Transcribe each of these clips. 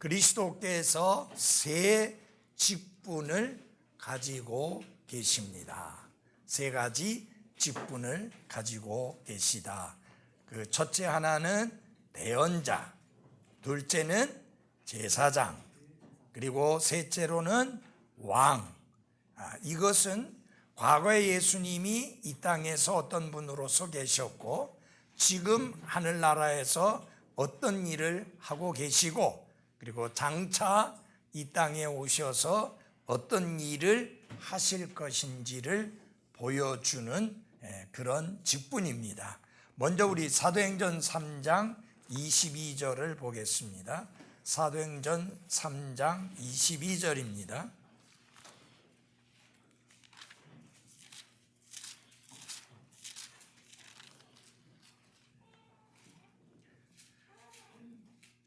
그리스도께서 세 직분을 가지고 계십니다. 세 가지 직분을 가지고 계시다. 그 첫째 하나는 대언자, 둘째는 제사장, 그리고 셋째로는 왕. 이것은 과거에 예수님이 이 땅에서 어떤 분으로서 계셨고 지금 하늘나라에서 어떤 일을 하고 계시고 그리고 장차 이 땅에 오셔서 어떤 일을 하실 것인지를 보여주는 그런 직분입니다. 먼저 우리 사도행전 3장 22절을 보겠습니다. 사도행전 3장 22절입니다.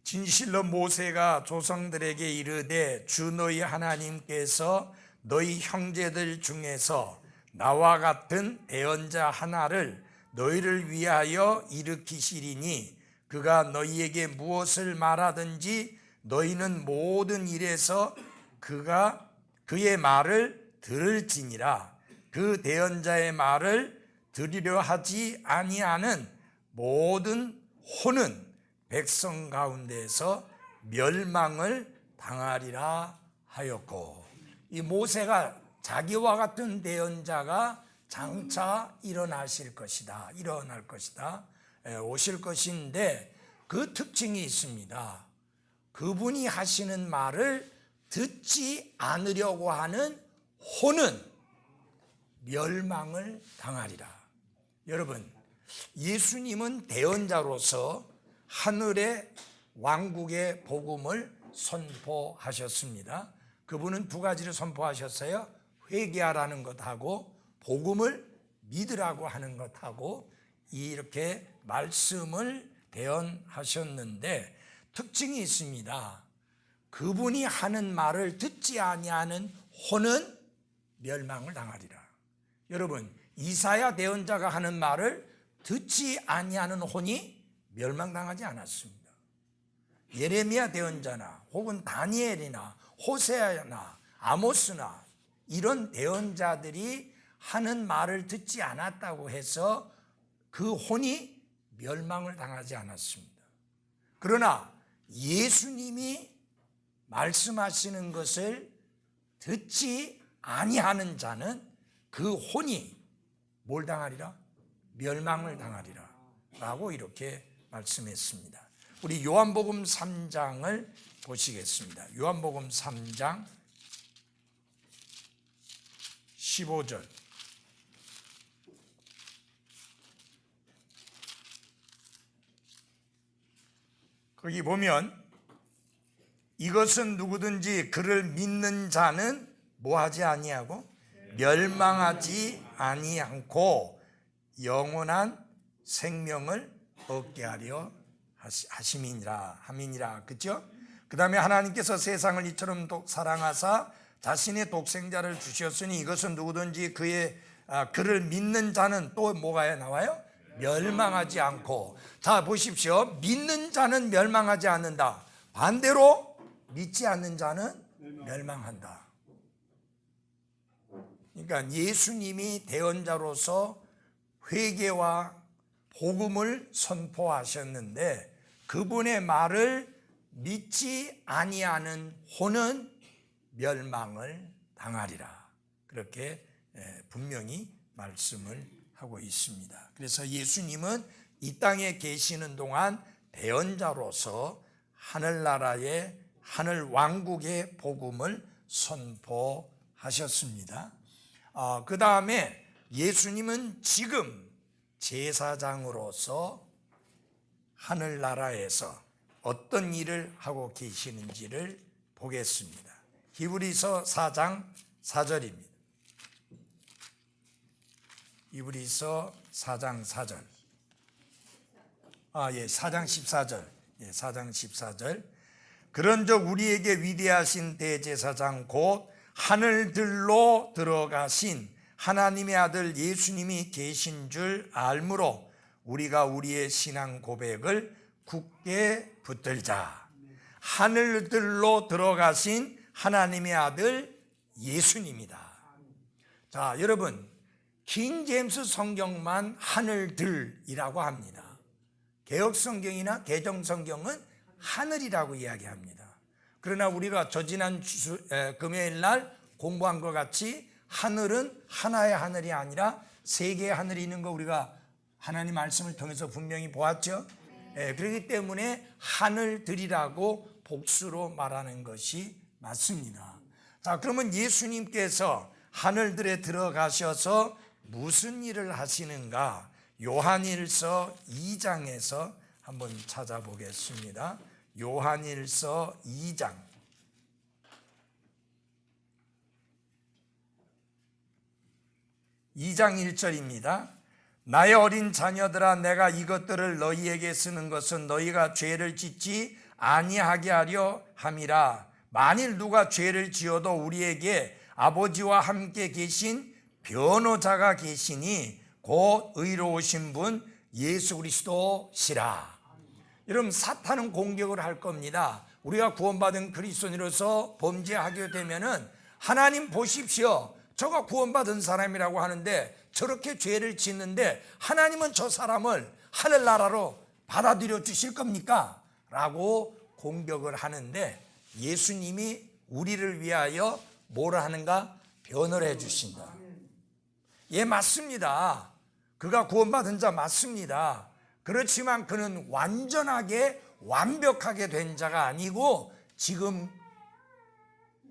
진실로 모세가 조상들에게 이르되 주 너희 하나님께서 너희 형제들 중에서 나와 같은 대언자 하나를 너희를 위하여 일으키시리니 그가 너희에게 무엇을 말하든지 너희는 모든 일에서 그의 말을 들을지니라. 그 대언자의 말을 들으려 하지 아니하는 모든 혼은 백성 가운데에서 멸망을 당하리라 하였고, 이 모세가 자기와 같은 대언자가 장차 일어날 것이다, 오실 것인데 그 특징이 있습니다. 그분이 하시는 말을 듣지 않으려고 하는 혼은 멸망을 당하리라. 여러분, 예수님은 대언자로서 하늘의 왕국의 복음을 선포하셨습니다. 그분은 두 가지를 선포하셨어요. 회개하라는 것하고 복음을 믿으라고 하는 것하고 이렇게 말씀을 대언하셨는데 특징이 있습니다. 그분이 하는 말을 듣지 아니하는 혼은 멸망을 당하리라. 여러분, 이사야 대언자가 하는 말을 듣지 아니하는 혼이 멸망당하지 않았습니다. 예레미야 대언자나 혹은 다니엘이나 호세아나 아모스나 이런 대언자들이 하는 말을 듣지 않았다고 해서 그 혼이 멸망을 당하지 않았습니다. 그러나 예수님이 말씀하시는 것을 듣지 아니하는 자는 그 혼이 뭘 당하리라? 멸망을 당하리라 라고 이렇게 말씀했습니다. 우리 요한복음 3장을 보시겠습니다. 요한복음 3장 15절. 거기 보면 이것은 누구든지 그를 믿는 자는 뭐하지 아니하고 멸망하지 아니하고 영원한 생명을 얻게 하려 함이니라. 그렇죠? 그 다음에 하나님께서 세상을 이처럼 사랑하사 자신의 독생자를 주셨으니 이것은 누구든지 그를 믿는 자는 또 뭐가 나와요? 멸망하지 않고. 자, 보십시오. 믿는 자는 멸망하지 않는다. 반대로 믿지 않는 자는 멸망한다. 그러니까 예수님이 대언자로서 회개와 복음을 선포하셨는데 그분의 말을 믿지 아니하는 혼은 멸망을 당하리라. 그렇게 분명히 말씀을 하고 있습니다. 그래서 예수님은 이 땅에 계시는 동안 대언자로서 하늘나라의 하늘 왕국의 복음을 선포하셨습니다. 그 다음에 예수님은 지금 제사장으로서 하늘나라에서 어떤 일을 하고 계시는지를 보겠습니다. 히브리서 4장 4절입니다. 히브리서 4장 4절. 4장 14절. 4장 14절. 그런즉 우리에게 위대하신 대제사장 곧 하늘들로 들어가신 하나님의 아들 예수님이 계신 줄 알므로 우리가 우리의 신앙 고백을 굳게 붙들자. 하늘들로 들어가신 하나님의 아들 예수님이다. 자, 여러분, 킹 제임스 성경만 하늘들이라고 합니다. 개역 성경이나 개정 성경은 하늘이라고 이야기합니다. 그러나 우리가 저지난 금요일 날 공부한 것 같이 하늘은 하나의 하늘이 아니라 세 개의 하늘이 있는 거 우리가 하나님 말씀을 통해서 분명히 보았죠. 그렇기 때문에 하늘들이라고 복수로 말하는 것이 맞습니다. 자, 그러면 예수님께서 하늘들에 들어가셔서 무슨 일을 하시는가? 요한일서 2장에서 한번 찾아보겠습니다. 요한일서 2장 1절입니다. 나의 어린 자녀들아, 내가 이것들을 너희에게 쓰는 것은 너희가 죄를 짓지 아니하게 하려 함이라. 만일 누가 죄를 지어도 우리에게 아버지와 함께 계신 변호자가 계시니 곧 의로우신 분 예수 그리스도시라. 여러분, 사탄은 공격을 할 겁니다. 우리가 구원받은 그리스도인으로서 범죄하게 되면은 하나님 보십시오, 저가 구원받은 사람이라고 하는데 저렇게 죄를 짓는데 하나님은 저 사람을 하늘나라로 받아들여 주실 겁니까? 라고 공격을 하는데 예수님이 우리를 위하여 뭐를 하는가? 변호를 해 주신다. 예, 맞습니다. 그가 구원받은 자 맞습니다. 그렇지만 그는 완전하게 완벽하게 된 자가 아니고 지금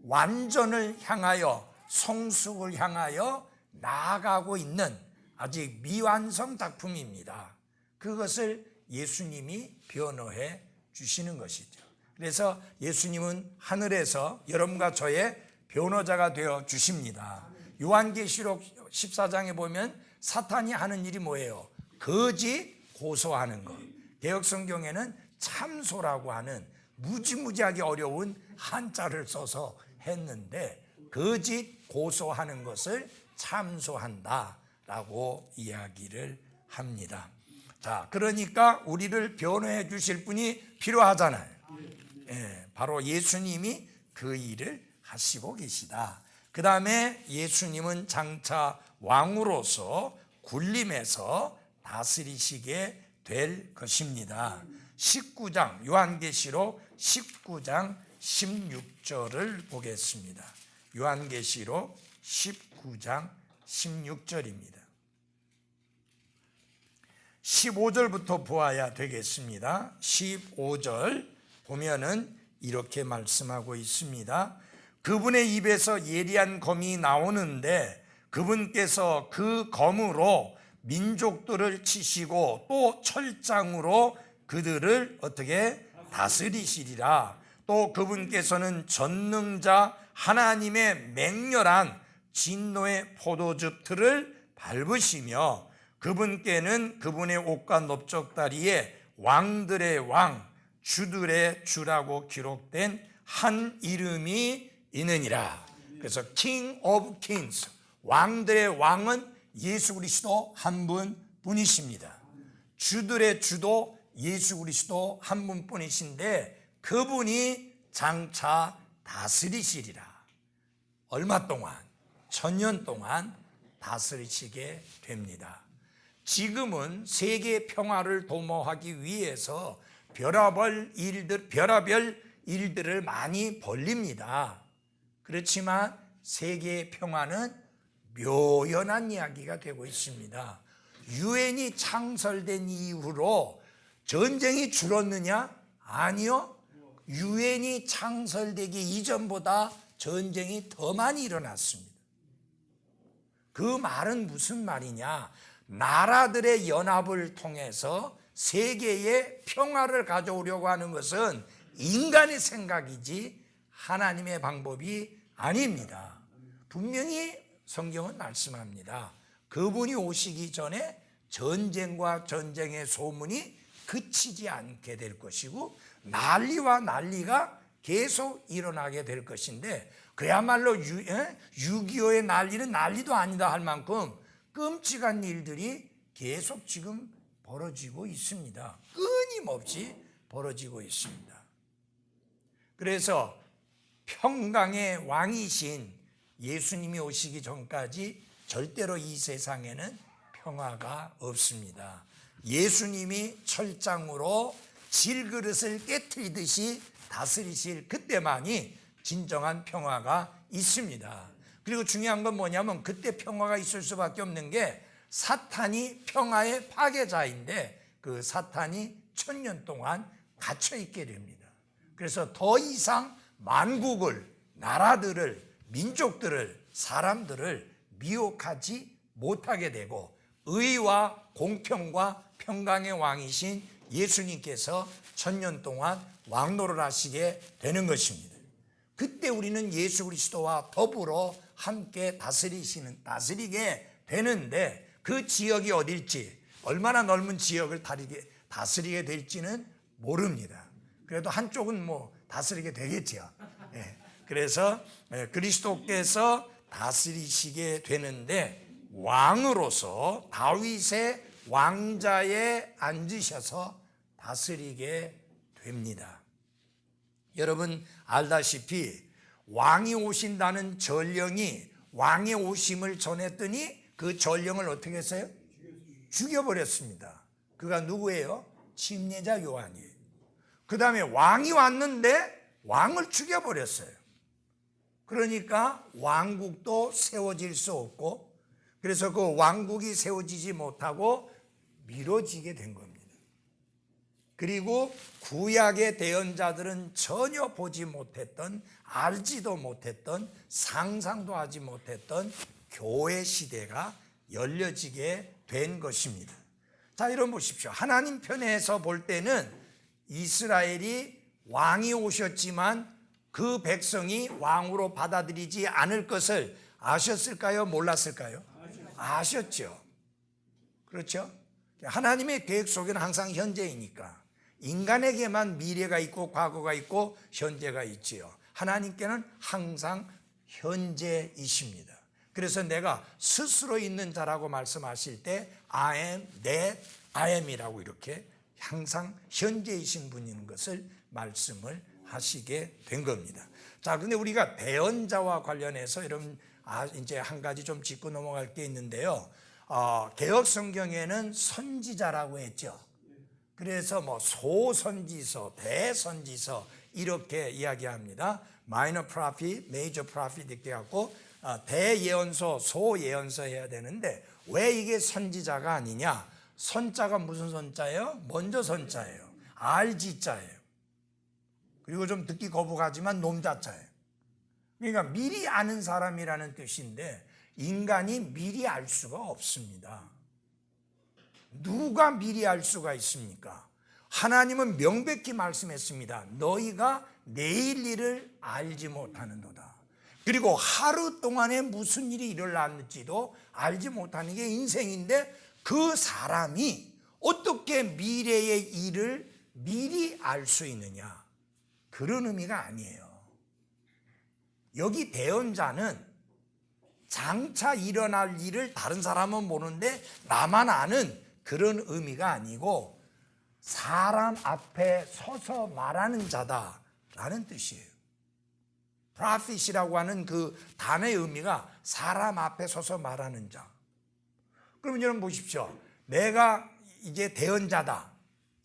완전을 향하여, 성숙을 향하여 나아가고 있는 아직 미완성 작품입니다. 그것을 예수님이 변호해 주시는 것이죠. 그래서 예수님은 하늘에서 여러분과 저의 변호자가 되어 주십니다. 요한계시록 14장에 보면 사탄이 하는 일이 뭐예요? 거짓 고소하는 것. 개역성경에는 참소라고 하는 무지무지하게 어려운 한자를 써서 했는데 거짓 고소하는 것을 참소한다라고 이야기를 합니다. 자, 그러니까 우리를 변호해 주실 분이 필요하잖아요. 바로 예수님이 그 일을 하시고 계시다. 그 다음에 예수님은 장차 왕으로서 군림해서 다스리시게 될 것입니다. 19장, 요한계시록 19장 16절을 보겠습니다. 요한계시록 19장 16절입니다. 15절부터 보아야 되겠습니다. 15절 보면은 이렇게 말씀하고 있습니다. 그분의 입에서 예리한 검이 나오는데 그분께서 그 검으로 민족들을 치시고 또 철장으로 그들을 어떻게 다스리시리라. 또 그분께서는 전능자 하나님의 맹렬한 진노의 포도즙 틀을 밟으시며 그분께는 그분의 옷과 넓적다리에 왕들의 왕 주들의 주라고 기록된 한 이름이 있느니라. 그래서 King of Kings, 왕들의 왕은 예수 그리스도 한 분뿐이십니다. 주들의 주도 예수 그리스도 한 분뿐이신데 그분이 장차 다스리시리라. 얼마 동안? 1000년 동안 다스리시게 됩니다. 지금은 세계 평화를 도모하기 위해서 별의별 일들을 많이 벌립니다. 그렇지만 세계의 평화는 묘연한 이야기가 되고 있습니다. 유엔이 창설된 이후로 전쟁이 줄었느냐? 아니요. 유엔이 창설되기 이전보다 전쟁이 더 많이 일어났습니다. 그 말은 무슨 말이냐? 나라들의 연합을 통해서 세계의 평화를 가져오려고 하는 것은 인간의 생각이지 하나님의 방법이 아닙니다. 분명히 성경은 말씀합니다. 그분이 오시기 전에 전쟁과 전쟁의 소문이 그치지 않게 될 것이고 난리와 난리가 계속 일어나게 될 것인데 그야말로 6.25의 난리는 난리도 아니다 할 만큼 끔찍한 일들이 계속 지금 벌어지고 있습니다. 끊임없이 벌어지고 있습니다. 그래서 평강의 왕이신 예수님이 오시기 전까지 절대로 이 세상에는 평화가 없습니다. 예수님이 철장으로 질그릇을 깨트리듯이 다스리실 그때만이 진정한 평화가 있습니다. 그리고 중요한 건 뭐냐면 그때 평화가 있을 수밖에 없는 게 사탄이 평화의 파괴자인데 그 사탄이 1000년 동안 갇혀있게 됩니다. 그래서 더 이상 만국을, 나라들을, 민족들을, 사람들을 미혹하지 못하게 되고 의와 공평과 평강의 왕이신 예수님께서 1000년 동안 왕노를 하시게 되는 것입니다. 그때 우리는 예수 그리스도와 더불어 함께 다스리게 되는데 그 지역이 어딜지, 얼마나 넓은 지역을 다스리게 될지는 모릅니다. 그래도 한쪽은 뭐 다스리게 되겠죠. 그래서 그리스도께서 다스리시게 되는데 왕으로서 다윗의 왕자에 앉으셔서 다스리게 됩니다. 여러분 알다시피 왕이 오신다는 전령이 왕의 오심을 전했더니 그 전령을 어떻게 했어요? 죽여버렸습니다. 그가 누구예요? 침례자 요한이에요. 그 다음에 왕이 왔는데 왕을 죽여버렸어요. 그러니까 왕국도 세워질 수 없고 그래서 그 왕국이 세워지지 못하고 미뤄지게 된 겁니다. 그리고 구약의 대언자들은 전혀 보지 못했던, 알지도 못했던, 상상도 하지 못했던 교회 시대가 열려지게 된 것입니다. 자, 여러분 보십시오. 하나님 편에서 볼 때는 이스라엘이 왕이 오셨지만 그 백성이 왕으로 받아들이지 않을 것을 아셨을까요? 몰랐을까요? 아셨죠. 그렇죠? 하나님의 계획 속에는 항상 현재이니까 인간에게만 미래가 있고 과거가 있고 현재가 있지요. 하나님께는 항상 현재이십니다. 그래서 내가 스스로 있는 자라고 말씀하실 때 I am that I am이라고 이렇게 항상 현재이신 분인 것을 말씀을 하시게 된 겁니다. 자, 근데 우리가 대언자와 관련해서 여러분 이제 한 가지 좀 짚고 넘어갈 게 있는데요. 개역 성경에는 선지자라고 했죠. 그래서 뭐 소선지서, 대선지서 이렇게 이야기합니다. minor prophet, major prophet 이렇게 갖고 대예언서, 소예언서 해야 되는데 왜 이게 선지자가 아니냐? 선자가 무슨 선자예요? 먼저 선자예요. 알지자예요. 그리고 좀 듣기 거북하지만 놈자자예요. 그러니까 미리 아는 사람이라는 뜻인데 인간이 미리 알 수가 없습니다. 누가 미리 알 수가 있습니까? 하나님은 명백히 말씀했습니다. 너희가 내일 일을 알지 못하는도다. 그리고 하루 동안에 무슨 일이 일어날지도 알지 못하는 게 인생인데 그 사람이 어떻게 미래의 일을 미리 알 수 있느냐? 그런 의미가 아니에요. 여기 대언자는 장차 일어날 일을 다른 사람은 모르는데 나만 아는 그런 의미가 아니고 사람 앞에 서서 말하는 자다라는 뜻이에요. prophet이라고 하는 그 단어의 의미가 사람 앞에 서서 말하는 자. 그러면 여러분 보십시오. 내가 이제 대언자다,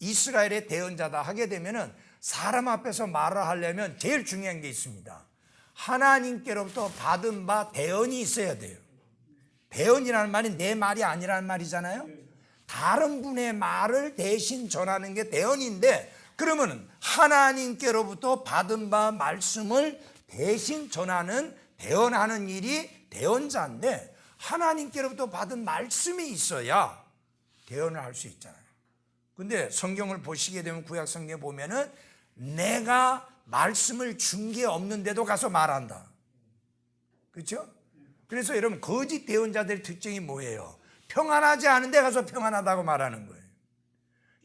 이스라엘의 대언자다 하게 되면은 사람 앞에서 말을 하려면 제일 중요한 게 있습니다. 하나님께로부터 받은 바 대언이 있어야 돼요. 대언이라는 말이 내 말이 아니라는 말이잖아요. 다른 분의 말을 대신 전하는 게 대언인데 그러면 하나님께로부터 받은 바 말씀을 대신 전하는 대언하는 일이 대언자인데 하나님께로부터 받은 말씀이 있어야 대언을 할 수 있잖아요. 근데 성경을 보시게 되면 구약 성경에 보면은 내가 말씀을 준 게 없는데도 가서 말한다. 그렇죠? 그래서 여러분 거짓 대언자들의 특징이 뭐예요? 평안하지 않은데 가서 평안하다고 말하는 거예요.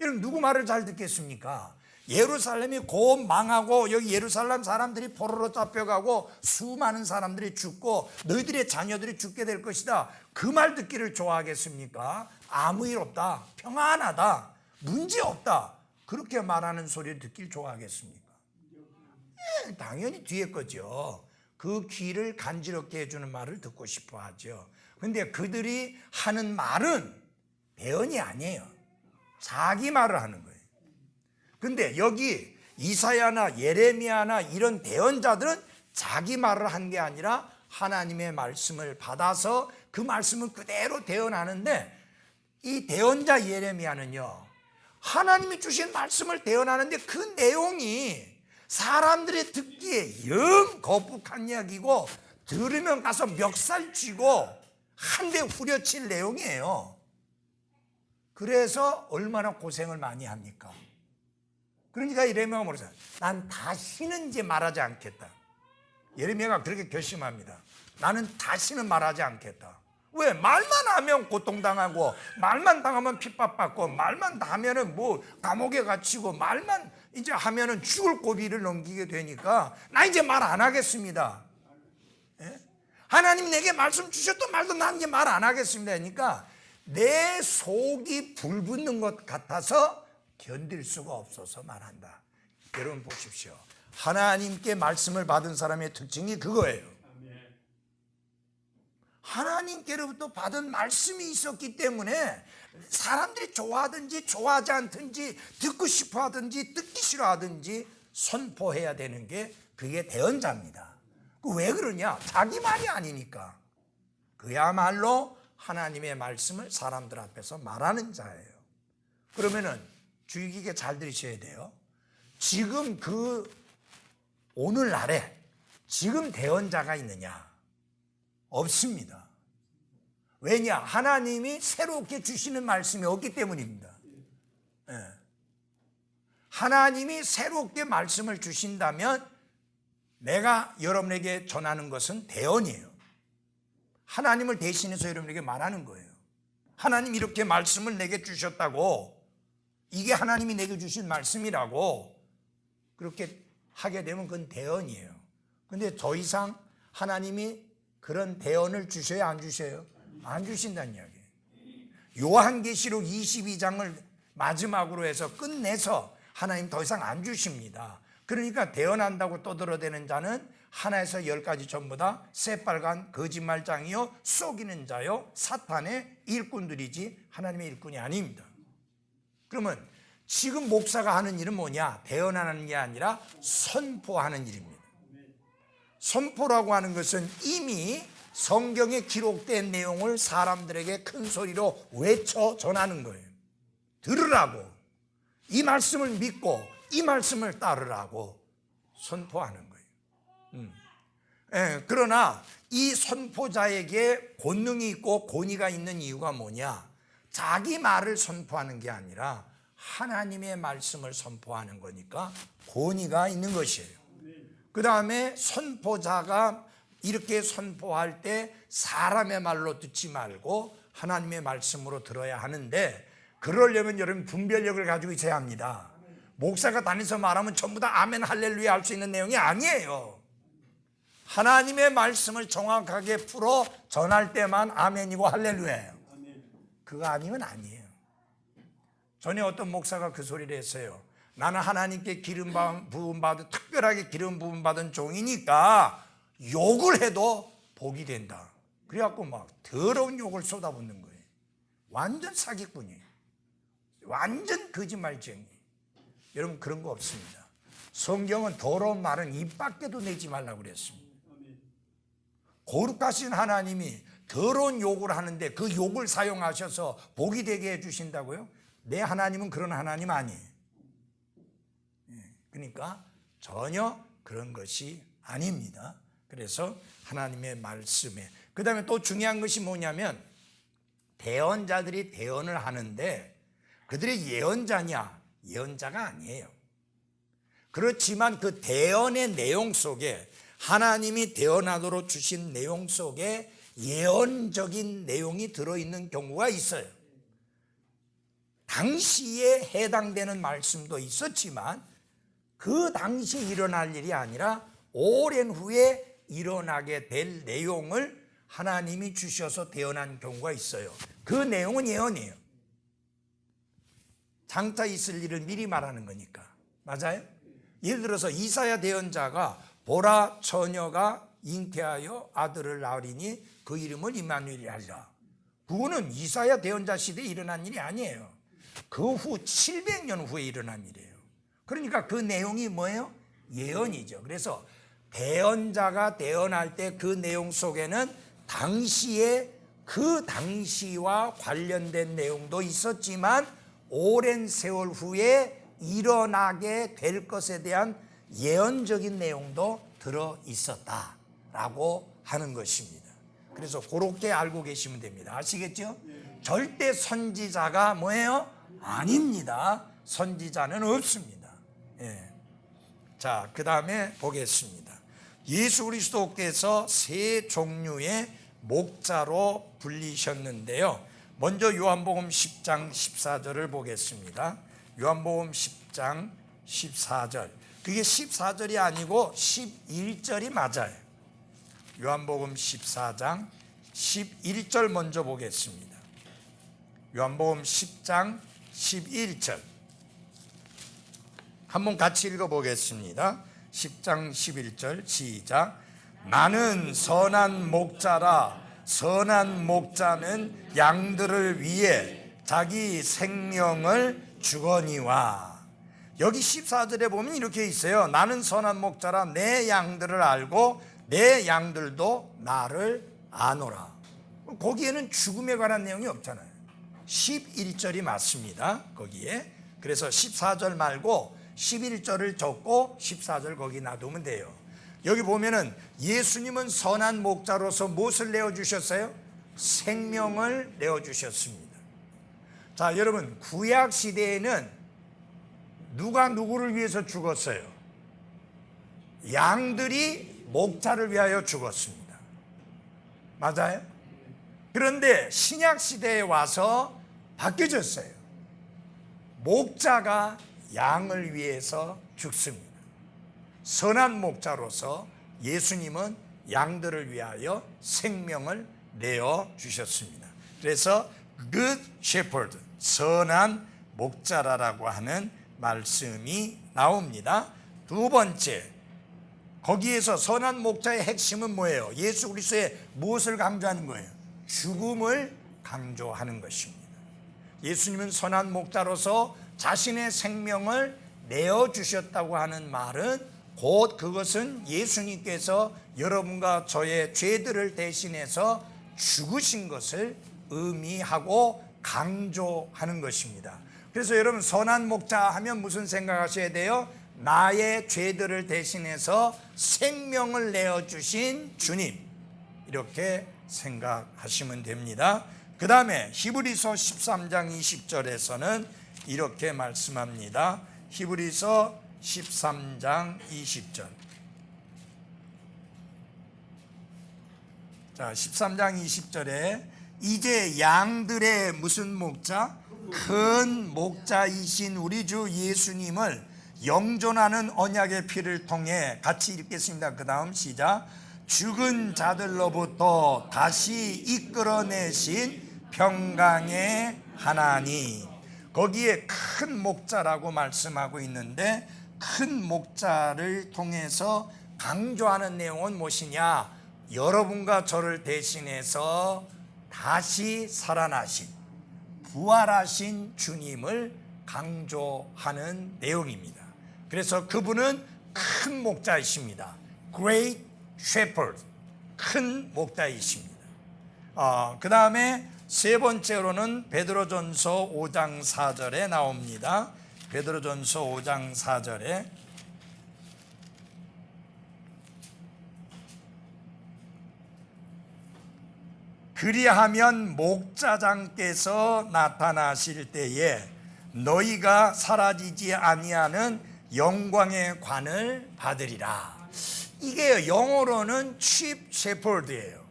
여러분 누구 말을 잘 듣겠습니까? 예루살렘이 곧 망하고 여기 예루살렘 사람들이 포로로 잡혀가고 수많은 사람들이 죽고 너희들의 자녀들이 죽게 될 것이다. 그 말 듣기를 좋아하겠습니까? 아무 일 없다, 평안하다, 문제 없다, 그렇게 말하는 소리를 듣기를 좋아하겠습니까? 당연히 뒤에 거죠. 그 귀를 간지럽게 해주는 말을 듣고 싶어 하죠. 근데 그들이 하는 말은 대언이 아니에요. 자기 말을 하는 거예요. 근데 여기 이사야나 예레미야나 이런 대언자들은 자기 말을 한 게 아니라 하나님의 말씀을 받아서 그 말씀을 그대로 대언하는데, 이 대언자 예레미야는요, 하나님이 주신 말씀을 대언하는데 그 내용이 사람들이 듣기에 영 거북한 이야기고 들으면 가서 멱살 쥐고 한 대 후려칠 내용이에요. 그래서 얼마나 고생을 많이 합니까? 그러니까 예레미야가 뭐랬어요? 난 다시는 이제 말하지 않겠다. 예레미야가 그렇게 결심합니다. 나는 다시는 말하지 않겠다. 왜? 말만 하면 고통당하고, 말만 당하면 핍박받고, 말만 하면은 뭐 감옥에 갇히고, 말만 이제 하면은 죽을 고비를 넘기게 되니까 나 이제 말 안 하겠습니다. 예? 하나님 내게 말씀 주셨던 말도 난 이제 말 안 하겠습니다. 그러니까 내 속이 불붙는 것 같아서 견딜 수가 없어서 말한다. 여러분 보십시오. 하나님께 말씀을 받은 사람의 특징이 그거예요. 하나님께로부터 받은 말씀이 있었기 때문에 사람들이 좋아하든지 좋아하지 않든지 듣고 싶어 하든지 듣기 싫어 하든지 선포해야 되는 게 그게 대언자입니다. 왜 그러냐? 자기 말이 아니니까. 그야말로 하나님의 말씀을 사람들 앞에서 말하는 자예요. 그러면은 주의 깊게 잘 들으셔야 돼요. 지금 오늘날에 지금 대언자가 있느냐? 없습니다. 왜냐? 하나님이 새롭게 주시는 말씀이 없기 때문입니다. 예. 하나님이 새롭게 말씀을 주신다면 내가 여러분에게 전하는 것은 대언이에요. 하나님을 대신해서 여러분에게 말하는 거예요. 하나님 이렇게 말씀을 내게 주셨다고, 이게 하나님이 내게 주신 말씀이라고 그렇게 하게 되면 그건 대언이에요. 근데 더 이상 하나님이 그런 대언을 주셔야 안 주셔요? 안 주신다는 이야기예요. 요한계시록 22장을 마지막으로 해서 끝내서 하나님 더 이상 안 주십니다. 그러니까 대언한다고 떠들어대는 자는 하나에서 10가지 전부 다 새빨간 거짓말장이요 속이는 자요 사탄의 일꾼들이지 하나님의 일꾼이 아닙니다. 그러면 지금 목사가 하는 일은 뭐냐? 대언하는 게 아니라 선포하는 일입니다. 선포라고 하는 것은 이미 성경에 기록된 내용을 사람들에게 큰 소리로 외쳐 전하는 거예요. 들으라고, 이 말씀을 믿고 이 말씀을 따르라고 선포하는 거예요. 그러나 이 선포자에게 권능이 있고 권위가 있는 이유가 뭐냐? 자기 말을 선포하는 게 아니라 하나님의 말씀을 선포하는 거니까 권위가 있는 것이에요. 그 다음에 선포자가 이렇게 선포할 때 사람의 말로 듣지 말고 하나님의 말씀으로 들어야 하는데, 그러려면 여러분 분별력을 가지고 있어야 합니다. 목사가 다니면서 말하면 전부 다 아멘 할렐루야 할 수 있는 내용이 아니에요. 하나님의 말씀을 정확하게 풀어 전할 때만 아멘이고 할렐루야예요. 그거 아니면 아니에요. 전에 어떤 목사가 그 소리를 했어요. 나는 하나님께 기름 부음 받은, 특별하게 기름 부음 받은 종이니까 욕을 해도 복이 된다. 그래갖고 막 더러운 욕을 쏟아붓는 거예요. 완전 사기꾼이에요. 완전 거짓말쟁이. 여러분 그런 거 없습니다. 성경은 더러운 말은 입 밖에도 내지 말라고 그랬습니다. 거룩하신 하나님이 더러운 욕을 하는데 그 욕을 사용하셔서 복이 되게 해주신다고요? 내 하나님은 그런 하나님 아니에요. 그러니까 전혀 그런 것이 아닙니다. 그래서 하나님의 말씀에, 그 다음에 또 중요한 것이 뭐냐면 대언자들이 대언을 하는데 그들이 예언자냐? 예언자가 아니에요. 그렇지만 그 대언의 내용 속에, 하나님이 대언하도록 주신 내용 속에 예언적인 내용이 들어있는 경우가 있어요. 당시에 해당되는 말씀도 있었지만 그 당시에 일어날 일이 아니라 오랜 후에 일어나게 될 내용을 하나님이 주셔서 대언한 경우가 있어요. 그 내용은 예언이에요. 장차 있을 일을 미리 말하는 거니까. 맞아요? 예를 들어서 이사야 대언자가 보라 처녀가 잉태하여 아들을 낳으리니 그 이름을 임마누엘이라 하리라. 그거는 이사야 대언자 시대에 일어난 일이 아니에요. 그 후 700년 후에 일어난 일이에요. 그러니까 그 내용이 뭐예요? 예언이죠. 그래서 대언자가 대언할 때 그 내용 속에는 당시에 그 당시와 관련된 내용도 있었지만 오랜 세월 후에 일어나게 될 것에 대한 예언적인 내용도 들어 있었다라고 하는 것입니다. 그래서 그렇게 알고 계시면 됩니다. 아시겠죠? 절대 선지자가 뭐예요? 아닙니다. 선지자는 없습니다. 예. 자, 그 다음에 보겠습니다. 예수 그리스도께서 세 종류의 목자로 불리셨는데요. 먼저 요한복음 10장 14절을 보겠습니다. 요한복음 10장 14절. 그게 14절이 아니고 11절이 맞아요. 요한복음 14장 11절 먼저 보겠습니다. 요한복음 10장 11절. 한번 같이 읽어보겠습니다. 10장 11절 시작. 나는 선한 목자라. 선한 목자는 양들을 위해 자기 생명을 주거니와. 여기 14절에 보면 이렇게 있어요. 나는 선한 목자라 내 양들을 알고 내 양들도 나를 아노라. 거기에는 죽음에 관한 내용이 없잖아요. 11절이 맞습니다. 거기에. 그래서 14절 말고 11절을 적고 14절 거기 놔두면 돼요. 여기 보면은 예수님은 선한 목자로서 무엇을 내어주셨어요? 생명을 내어주셨습니다. 자, 여러분, 구약 시대에는 누가 누구를 위해서 죽었어요? 양들이 목자를 위하여 죽었습니다. 맞아요? 그런데 신약 시대에 와서 바뀌어졌어요. 목자가 양을 위해서 죽습니다. 선한 목자로서 예수님은 양들을 위하여 생명을 내어 주셨습니다. 그래서 Good Shepherd, 선한 목자라고 하는 말씀이 나옵니다. 두 번째, 거기에서 선한 목자의 핵심은 뭐예요? 예수 그리스도의 무엇을 강조하는 거예요? 죽음을 강조하는 것입니다. 예수님은 선한 목자로서 자신의 생명을 내어주셨다고 하는 말은 곧 그것은 예수님께서 여러분과 저의 죄들을 대신해서 죽으신 것을 의미하고 강조하는 것입니다. 그래서 여러분, 선한 목자 하면 무슨 생각하셔야 돼요? 나의 죄들을 대신해서 생명을 내어주신 주님, 이렇게 생각하시면 됩니다. 그 다음에 히브리서 13장 20절에서는 이렇게 말씀합니다. 히브리서 13장 20절. 자, 13장 20절에 이제 양들의 무슨 목자? 큰 목자이신 우리 주 예수님을 영존하는 언약의 피를 통해 같이 읽겠습니다. 그 다음 시작. 죽은 자들로부터 다시 이끌어내신 평강의 하나님. 거기에 큰 목자라고 말씀하고 있는데 큰 목자를 통해서 강조하는 내용은 무엇이냐? 여러분과 저를 대신해서 다시 살아나신 부활하신 주님을 강조하는 내용입니다. 그래서 그분은 큰 목자이십니다. Great Shepherd, 큰 목자이십니다. 그 다음에 세 번째로는 베드로전서 5장 4절에 나옵니다. 베드로전서 5장 4절에 그리하면 목자장께서 나타나실 때에 너희가 사라지지 아니하는 영광의 관을 받으리라. 이게 영어로는 chief shepherd예요.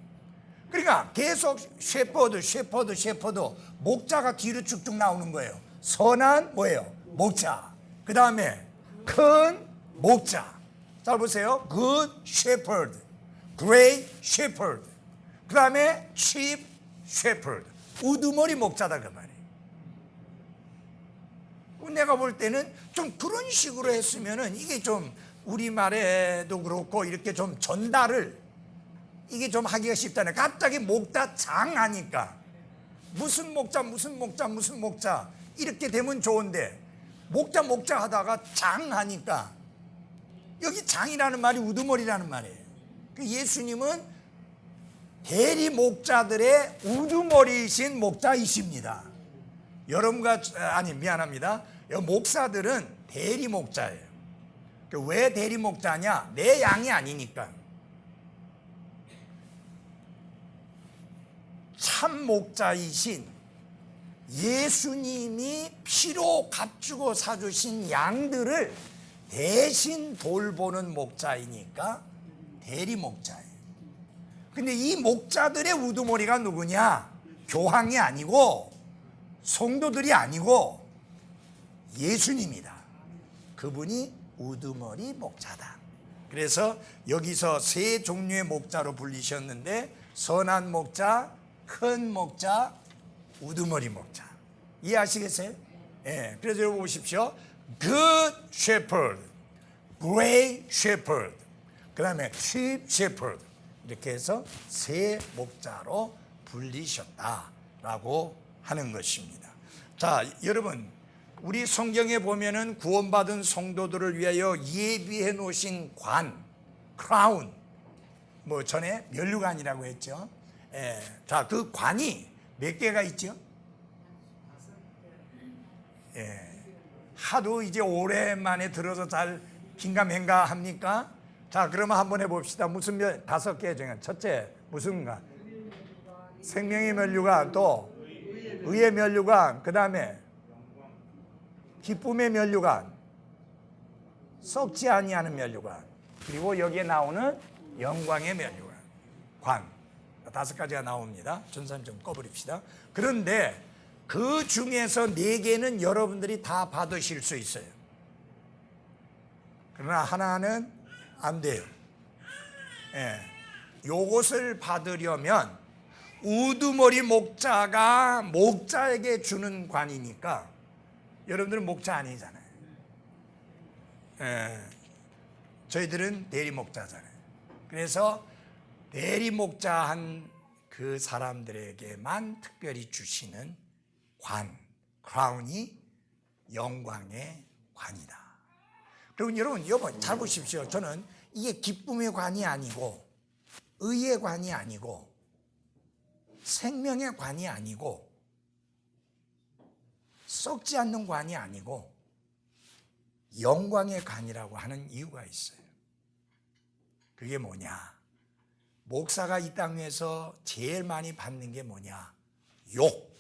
그러니까 계속 셰퍼드 목자가 뒤로 쭉쭉 나오는 거예요. 선한 뭐예요? 목자. 그 다음에 큰 목자. 잘 보세요. Good shepherd, great shepherd. 그 다음에 chief shepherd. 우두머리 목자다 그 말이에요. 내가 볼 때는 좀 그런 식으로 했으면은 이게 좀 우리말에도 그렇고 이렇게 좀 전달을 이게 좀 하기가 쉽다네. 갑자기 목자 장 하니까 무슨 목자 무슨 목자 무슨 목자 이렇게 되면 좋은데 목자 하다가 장 하니까 여기 장이라는 말이 우두머리라는 말이에요. 예수님은 대리 목자들의 우두머리이신 목자이십니다. 여러분과 아니 미안합니다. 목사들은 대리 목자예요. 왜 대리 목자냐? 내 양이 아니니까. 참 목자이신 예수님이 피로 값주고 사주신 양들을 대신 돌보는 목자이니까 대리 목자예요. 근데 이 목자들의 우두머리가 누구냐? 교황이 아니고 성도들이 아니고 예수님이다. 그분이 우두머리 목자다. 그래서 여기서 세 종류의 목자로 불리셨는데 선한 목자, 큰 목자, 우두머리 목자. 이해하시겠어요? 예. 그래서 여러분 보십시오. Good Shepherd, Great Shepherd, 그 다음에 Chief Shepherd 이렇게 해서 세 목자로 불리셨다라고 하는 것입니다. 자, 여러분 우리 성경에 보면은 구원받은 성도들을 위하여 예비해 놓으신 관, 크라운, 뭐 전에 면류관이라고 했죠. 예. 자, 그 관이 몇 개가 있죠? 예. 하도 이제 오랜만에 들어서 잘 긴가민가 합니까? 자, 그러면 한번 해봅시다. 무슨 다섯 개 중에 첫째 무슨가? 생명의 면류관, 또 의의 면류관, 그 다음에 기쁨의 면류관, 썩지 아니하는 면류관, 그리고 여기에 나오는 영광의 면류관, 관. 다섯 가지가 나옵니다. 전산 좀 꺼버립시다. 그런데 그 중에서 네 개는 여러분들이 다 받으실 수 있어요. 그러나 하나는 안 돼요. 예. 요것을 받으려면 우두머리 목자가 목자에게 주는 관이니까 여러분들은 목자 아니잖아요. 예. 저희들은 대리 목자잖아요. 그래서 대리 목자한 그 사람들에게만 특별히 주시는 관, 크라운이 영광의 관이다. 그리고 여러분 잘 보십시오. 저는 이게 기쁨의 관이 아니고 의의 관이 아니고 생명의 관이 아니고 썩지 않는 관이 아니고 영광의 관이라고 하는 이유가 있어요. 그게 뭐냐? 목사가 이 땅에서 제일 많이 받는 게 뭐냐? 욕,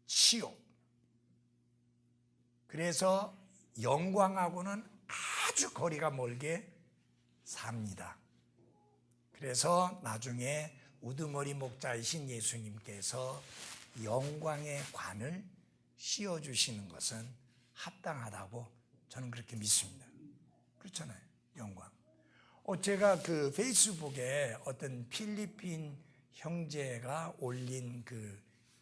치욕. 그래서 영광하고는 아주 거리가 멀게 삽니다. 그래서 나중에 우두머리 목자이신 예수님께서 영광의 관을 씌워주시는 것은 합당하다고 저는 그렇게 믿습니다. 그렇잖아요. 영광. 제가 그 페이스북에 어떤 필리핀 형제가 올린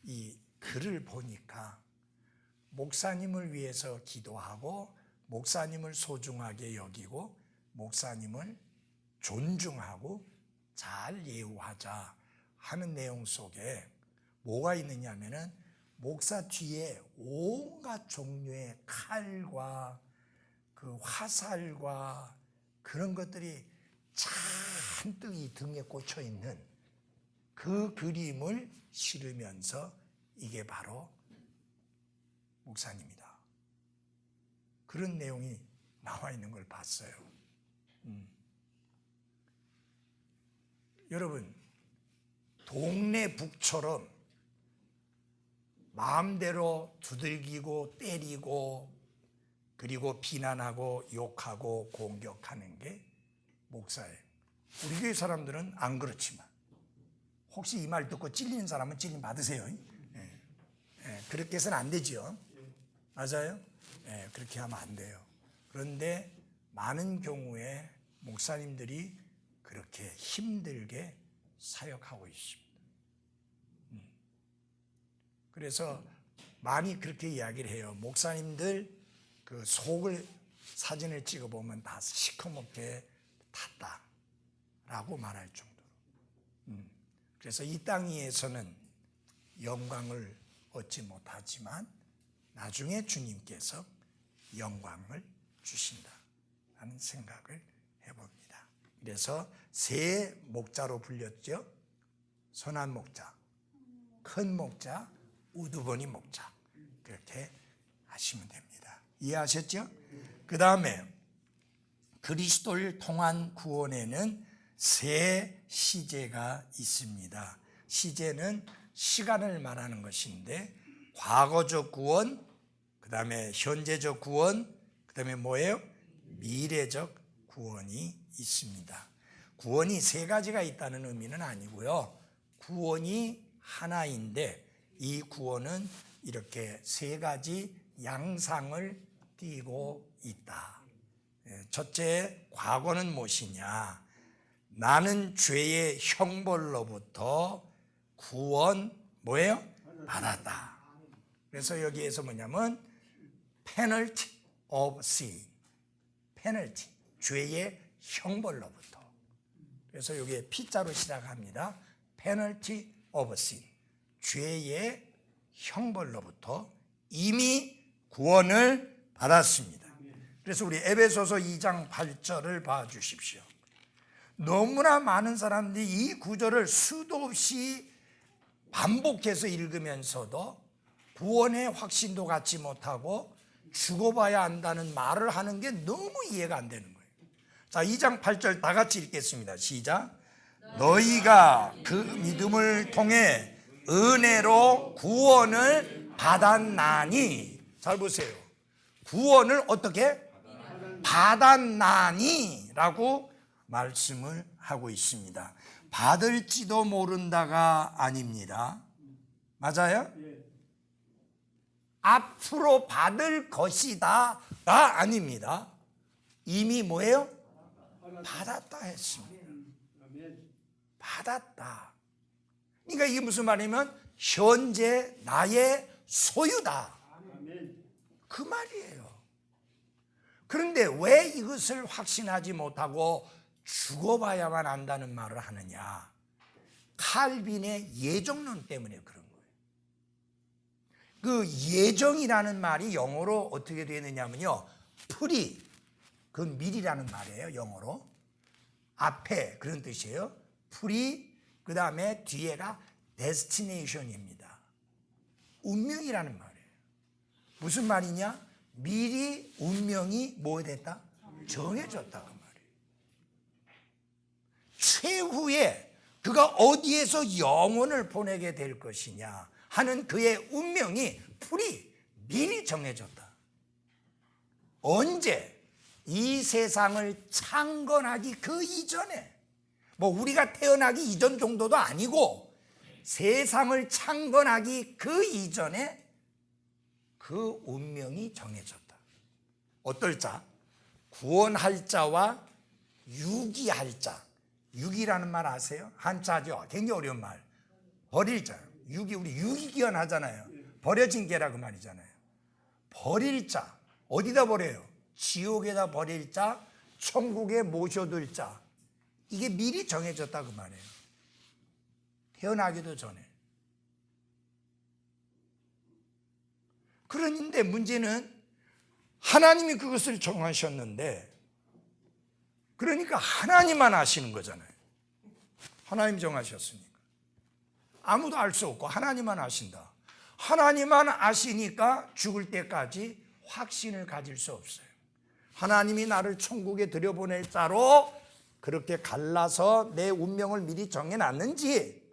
이 글을 보니까 목사님을 위해서 기도하고 목사님을 소중하게 여기고 목사님을 존중하고 잘 예우하자 하는 내용 속에 뭐가 있느냐 하면은 목사 뒤에 온갖 종류의 칼과 그 화살과 그런 것들이 잔뜩 이 등에 꽂혀 있는 그 그림을 실으면서 이게 바로 목사님이다. 그런 내용이 나와 있는 걸 봤어요. 여러분, 동네 북처럼 마음대로 두들기고 때리고 그리고 비난하고 욕하고 공격하는 게 목사예요. 우리 교회 사람들은 안 그렇지만 혹시 이 말 듣고 찔리는 사람은 찔림 받으세요. 그렇게 해서는 안 되죠. 맞아요? 그렇게 하면 안 돼요. 그런데 많은 경우에 목사님들이 그렇게 힘들게 사역하고 있습니다. 그래서 많이 그렇게 이야기를 해요. 목사님들 그 속을 사진을 찍어보면 다 시커멓게 탔다라고 말할 정도로. 그래서 이 땅 위에서는 영광을 얻지 못하지만 나중에 주님께서 영광을 주신다라는 생각을 해봅니다. 그래서 세 목자로 불렸죠. 선한 목자, 큰 목자, 우두머리 목자, 그렇게 하시면 됩니다. 이해하셨죠? 그 다음에 그리스도를 통한 구원에는 세 시제가 있습니다. 시제는 시간을 말하는 것인데 과거적 구원, 그 다음에 현재적 구원, 그 다음에 뭐예요? 미래적 구원이 있습니다. 구원이 세 가지가 있다는 의미는 아니고요. 구원이 하나인데 이 구원은 이렇게 세 가지 양상을 띠고 있다. 첫째, 과거는 무엇이냐? 나는 죄의 형벌로부터 구원 뭐예요? 받았다. 그래서 여기에서 뭐냐면 penalty of sin, penalty, 죄의 형벌로부터. 그래서 여기에 P자로 시작합니다. penalty of sin, 죄의 형벌로부터 이미 구원을 받았습니다. 그래서 우리 에베소서 2장 8절을 봐주십시오. 너무나 많은 사람들이 이 구절을 수도 없이 반복해서 읽으면서도 구원의 확신도 갖지 못하고 죽어봐야 한다는 말을 하는 게 너무 이해가 안 되는 거예요. 자, 2장 8절 다 같이 읽겠습니다. 시작. 너희가 그 믿음을 통해 은혜로 구원을 받았나니. 잘 보세요. 구원을 어떻게? 받았나니 라고 말씀을 하고 있습니다. 받을지도 모른다가 아닙니다. 맞아요? 앞으로 받을 것이다가 아닙니다. 이미 뭐예요? 받았다 했습니다. 받았다. 그러니까 이게 무슨 말이냐면 현재 나의 소유다. 그 말이에요. 그런데 왜 이것을 확신하지 못하고 죽어봐야만 한다는 말을 하느냐? 칼빈의 예정론 때문에 그런 거예요. 그 예정이라는 말이 영어로 어떻게 되느냐면요, 프리, 그건 미리라는 말이에요. 영어로 앞에 그런 뜻이에요. 프리, 그 다음에 뒤에가 데스티네이션입니다. 운명이라는 말이에요. 무슨 말이냐? 미리 운명이 뭐 됐다? 정해졌다 그 말이에요. 최후에 그가 어디에서 영혼을 보내게 될 것이냐 하는 그의 운명이 미리 정해졌다. 언제? 이 세상을 창건하기 그 이전에, 뭐 우리가 태어나기 이전 정도도 아니고 세상을 창건하기 그 이전에 그 운명이 정해졌다. 어떨 자? 구원할 자와 유기할 자. 유기라는 말 아세요? 한자죠. 굉장히 어려운 말. 버릴 자. 유기, 우리 유기견 하잖아요. 버려진 개라 그 말이잖아요. 버릴 자. 어디다 버려요? 지옥에다 버릴 자, 천국에 모셔둘 자. 이게 미리 정해졌다 그 말이에요. 태어나기도 전에. 그런데 문제는 하나님이 그것을 정하셨는데, 그러니까 하나님만 아시는 거잖아요. 하나님 정하셨으니까 아무도 알 수 없고 하나님만 아신다. 하나님만 아시니까 죽을 때까지 확신을 가질 수 없어요. 하나님이 나를 천국에 들여보낼 자로 그렇게 갈라서 내 운명을 미리 정해놨는지,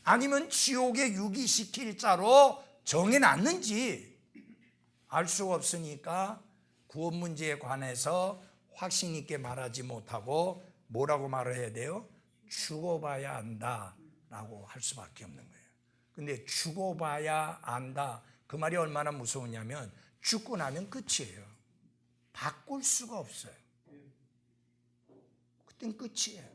아니면 지옥에 유기시킬 자로 정해놨는지 알 수가 없으니까 구원 문제에 관해서 확신 있게 말하지 못하고 뭐라고 말을 해야 돼요? 죽어봐야 한다라고 할 수밖에 없는 거예요. 근데 죽어봐야 한다, 그 말이 얼마나 무서우냐면 죽고 나면 끝이에요. 바꿀 수가 없어요. 그땐 끝이에요.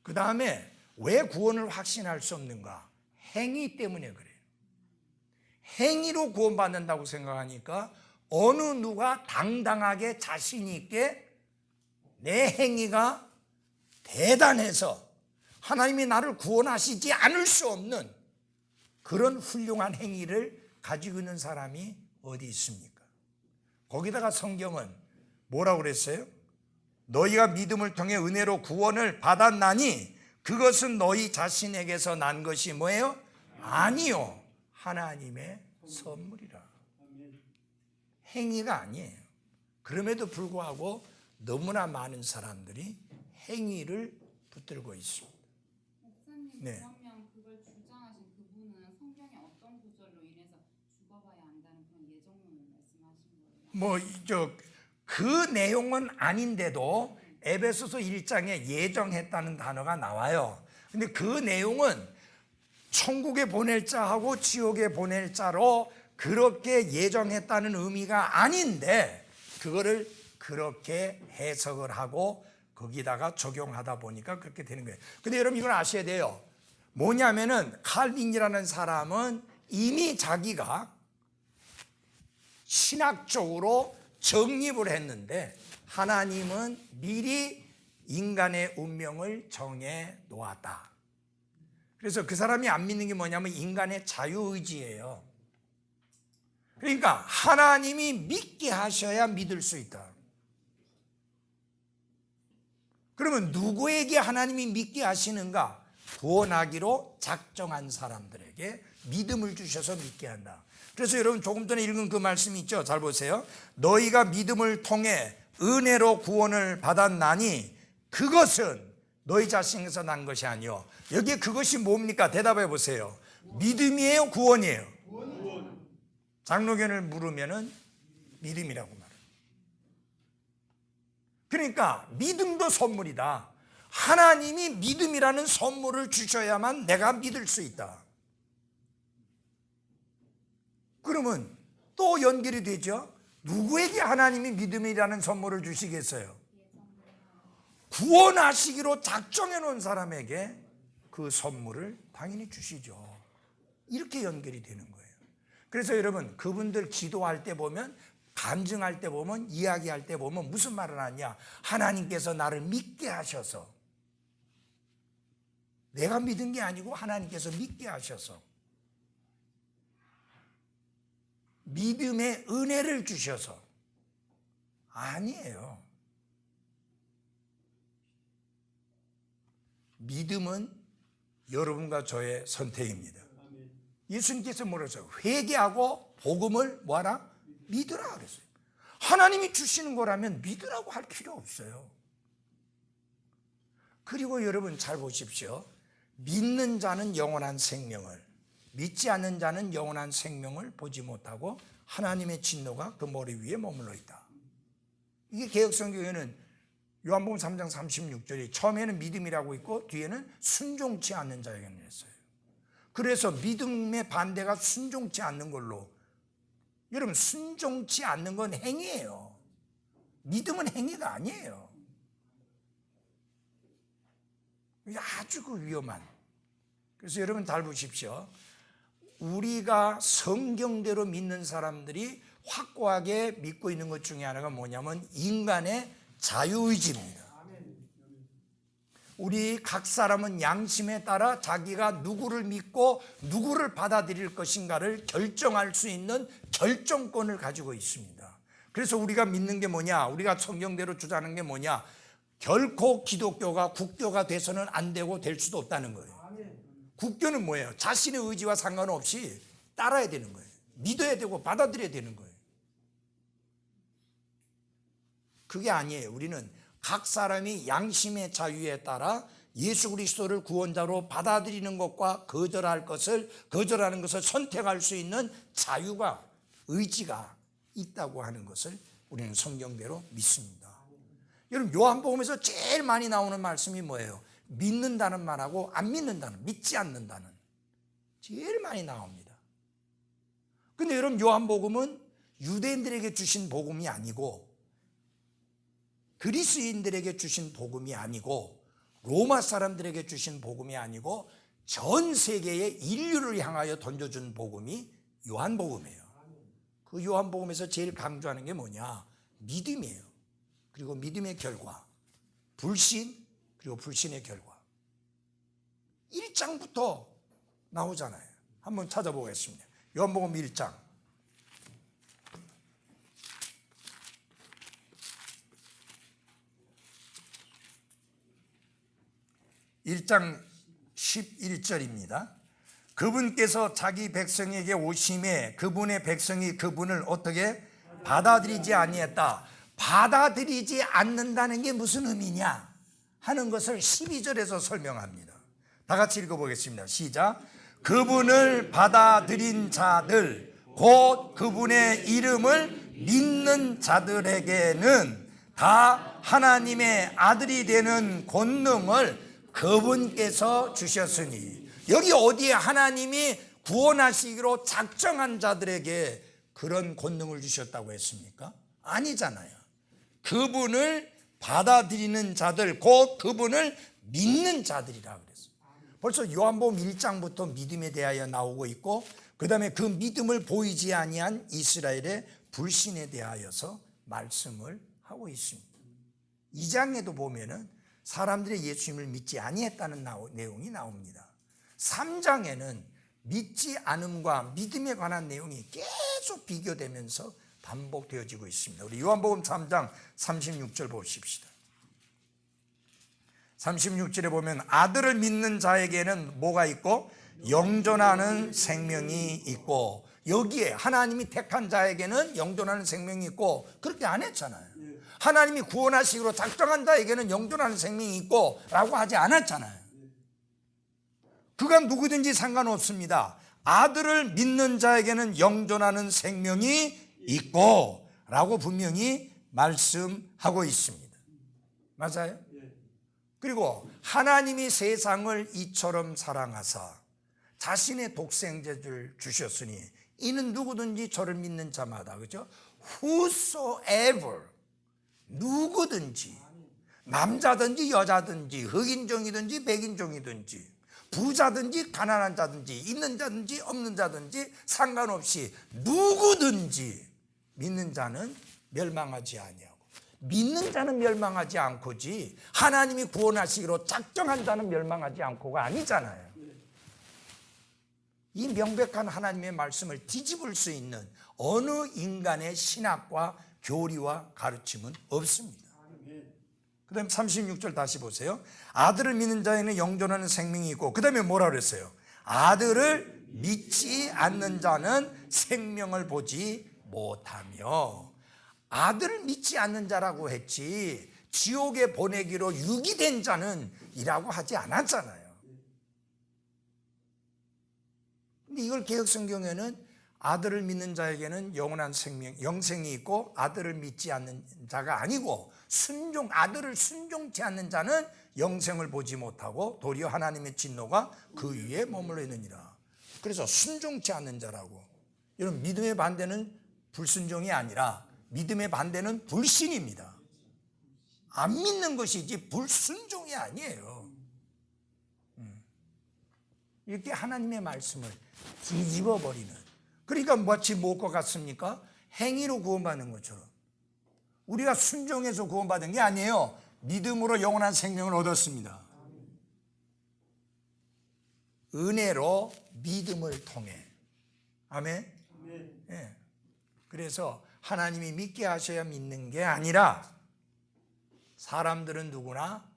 그 다음에 왜 구원을 확신할 수 없는가? 행위 때문에 그래요. 행위로 구원받는다고 생각하니까 어느 누가 당당하게 자신 있게 내 행위가 대단해서 하나님이 나를 구원하시지 않을 수 없는 그런 훌륭한 행위를 가지고 있는 사람이 어디 있습니까? 거기다가 성경은 뭐라고 그랬어요? 너희가 믿음을 통해 은혜로 구원을 받았나니 그것은 너희 자신에게서 난 것이 뭐예요? 아니요, 하나님의 선물이라. 행위가 아니에요. 그럼에도 불구하고 너무나 많은 사람들이 행위를 붙들고 있습니다. 목사님, 네. 그러면 그걸 주장하신 그분은 성경의 어떤 구절로 인해서 죽어봐야 한다는 그런 예정론을 말씀하신 거예요? 그 내용은 아닌데도 에베소서 1장에 예정했다는 단어가 나와요. 근데 그 내용은 천국에 보낼 자하고 지옥에 보낼 자로 그렇게 예정했다는 의미가 아닌데 그거를 그렇게 해석을 하고 거기다가 적용하다 보니까 그렇게 되는 거예요. 근데 여러분 이걸 아셔야 돼요. 뭐냐면은 칼빈이라는 사람은 이미 자기가 신학적으로 정립을 했는데 하나님은 미리 인간의 운명을 정해 놓았다. 그래서 그 사람이 안 믿는 게 뭐냐면 인간의 자유의지예요. 그러니까 하나님이 믿게 하셔야 믿을 수 있다. 그러면 누구에게 하나님이 믿게 하시는가? 구원하기로 작정한 사람들에게 믿음을 주셔서 믿게 한다. 그래서 여러분 조금 전에 읽은 그 말씀이 있죠. 잘 보세요. 너희가 믿음을 통해 은혜로 구원을 받았나니 그것은 너희 자신에서 난 것이 아니요. 여기에 그것이 뭡니까? 대답해 보세요. 믿음이에요? 구원이에요? 장로견을 물으면은 믿음이라고 말해요. 그러니까 믿음도 선물이다. 하나님이 믿음이라는 선물을 주셔야만 내가 믿을 수 있다. 그러면 또 연결이 되죠. 누구에게 하나님이 믿음이라는 선물을 주시겠어요? 구원하시기로 작정해 놓은 사람에게 그 선물을 당연히 주시죠. 이렇게 연결이 되는 거예요. 그래서 여러분 그분들 기도할 때 보면 간증할 때 보면 이야기할 때 보면 무슨 말을 하냐? 하나님께서 나를 믿게 하셔서, 내가 믿은 게 아니고 하나님께서 믿게 하셔서 믿음의 은혜를 주셔서. 아니에요. 믿음은 여러분과 저의 선택입니다. 예수님께서 뭐라고 했어요? 회개하고 복음을 뭐하라? 믿으라 그랬어요. 하나님이 주시는 거라면 믿으라고 할 필요 없어요. 그리고 여러분 잘 보십시오. 믿는 자는 영원한 생명을, 믿지 않는 자는 영원한 생명을 보지 못하고 하나님의 진노가 그 머리 위에 머물러 있다. 이게 개역성경에는 요한복음 3장 36절이 처음에는 믿음이라고 있고 뒤에는 순종치 않는 자에게는 했어요. 그래서 믿음의 반대가 순종치 않는 걸로, 여러분 순종치 않는 건 행위예요. 믿음은 행위가 아니에요. 이게 아주 그 위험한. 그래서 여러분 잘 보십시오. 우리가 성경대로 믿는 사람들이 확고하게 믿고 있는 것 중에 하나가 뭐냐면 인간의 자유의지입니다. 우리 각 사람은 양심에 따라 자기가 누구를 믿고 누구를 받아들일 것인가를 결정할 수 있는 결정권을 가지고 있습니다. 그래서 우리가 믿는 게 뭐냐? 우리가 성경대로 주장하는 게 뭐냐? 결코 기독교가 국교가 돼서는 안 되고 될 수도 없다는 거예요. 국교는 뭐예요? 자신의 의지와 상관없이 따라야 되는 거예요. 믿어야 되고 받아들여야 되는 거예요. 그게 아니에요. 우리는 각 사람이 양심의 자유에 따라 예수 그리스도를 구원자로 받아들이는 것과 거절하는 것을 선택할 수 있는 자유가, 의지가 있다고 하는 것을 우리는 성경대로 믿습니다. 여러분 요한복음에서 제일 많이 나오는 말씀이 뭐예요? 믿는다는 말하고 안 믿는다는, 믿지 않는다는, 제일 많이 나옵니다. 근데 여러분 요한복음은 유대인들에게 주신 복음이 아니고 그리스인들에게 주신 복음이 아니고 로마 사람들에게 주신 복음이 아니고 전 세계의 인류를 향하여 던져준 복음이 요한복음이에요. 그 요한복음에서 제일 강조하는 게 뭐냐? 믿음이에요. 그리고 믿음의 결과, 불신, 그리고 불신의 결과. 1장부터 나오잖아요. 한번 찾아보겠습니다. 요한복음 1장. 1장 11절입니다. 그분께서 자기 백성에게 오심에 그분의 백성이 그분을 어떻게 받아들이지 아니했다. 받아들이지 않는다는 게 무슨 의미냐 하는 것을 12절에서 설명합니다. 다 같이 읽어보겠습니다. 시작. 그분을 받아들인 자들 곧 그분의 이름을 믿는 자들에게는 다 하나님의 아들이 되는 권능을 그분께서 주셨으니, 여기 어디에 하나님이 구원하시기로 작정한 자들에게 그런 권능을 주셨다고 했습니까? 아니잖아요. 그분을 받아들이는 자들 곧 그분을 믿는 자들이라 그랬어요. 벌써 요한복음 1장부터 믿음에 대하여 나오고 있고, 그 다음에 그 믿음을 보이지 아니한 이스라엘의 불신에 대하여서 말씀을 하고 있습니다. 2장에도 보면은 사람들이 예수님을 믿지 아니했다는 내용이 나옵니다. 3장에는 믿지 않음과 믿음에 관한 내용이 계속 비교되면서 반복되어지고 있습니다. 우리 요한복음 3장 36절 보십시다. 36절에 보면 아들을 믿는 자에게는 뭐가 있고 영존하는 생명이 있고, 여기에 하나님이 택한 자에게는 영존하는 생명이 있고, 그렇게 안 했잖아요. 하나님이 구원하시기로 작정한 자에게는 영존하는 생명이 있고 라고 하지 않았잖아요. 그건 누구든지 상관없습니다. 아들을 믿는 자에게는 영존하는 생명이 있고 라고 분명히 말씀하고 있습니다. 맞아요? 그리고 하나님이 세상을 이처럼 사랑하사 자신의 독생자를 주셨으니 이는 누구든지 저를 믿는 자마다, 그죠? Whosoever, 누구든지, 남자든지 여자든지 흑인종이든지 백인종이든지 부자든지 가난한 자든지 있는 자든지 없는 자든지 상관없이 누구든지 믿는 자는 멸망하지 아니하고, 믿는 자는 멸망하지 않고지 하나님이 구원하시기로 작정한 자는 멸망하지 않고가 아니잖아요. 이 명백한 하나님의 말씀을 뒤집을 수 있는 어느 인간의 신학과 교리와 가르침은 없습니다. 그 다음에 36절 다시 보세요. 아들을 믿는 자에는 영존하는 생명이 있고, 그 다음에 뭐라 그랬어요? 아들을 믿지 않는 자는 생명을 보지 못하며. 아들을 믿지 않는 자라고 했지 지옥에 보내기로 유기된 자는 이라고 하지 않았잖아요. 근데 이걸 개혁성경에는 아들을 믿는 자에게는 영원한 생명, 영생이 있고, 아들을 믿지 않는 자가 아니고 아들을 순종치 않는 자는 영생을 보지 못하고 도리어 하나님의 진노가 그 위에 머물러 있느니라. 그래서 순종치 않는 자라고. 여러분, 믿음의 반대는 불순종이 아니라 믿음의 반대는 불신입니다. 안 믿는 것이지 불순종이 아니에요. 이렇게 하나님의 말씀을 뒤집어 버리는, 그러니까 마치 무엇과 같습니까? 행위로 구원받는 것처럼. 우리가 순종해서 구원받은 게 아니에요. 믿음으로 영원한 생명을 얻었습니다. 은혜로 믿음을 통해. 아멘. 네. 그래서 하나님이 믿게 하셔야 믿는 게 아니라 사람들은 누구나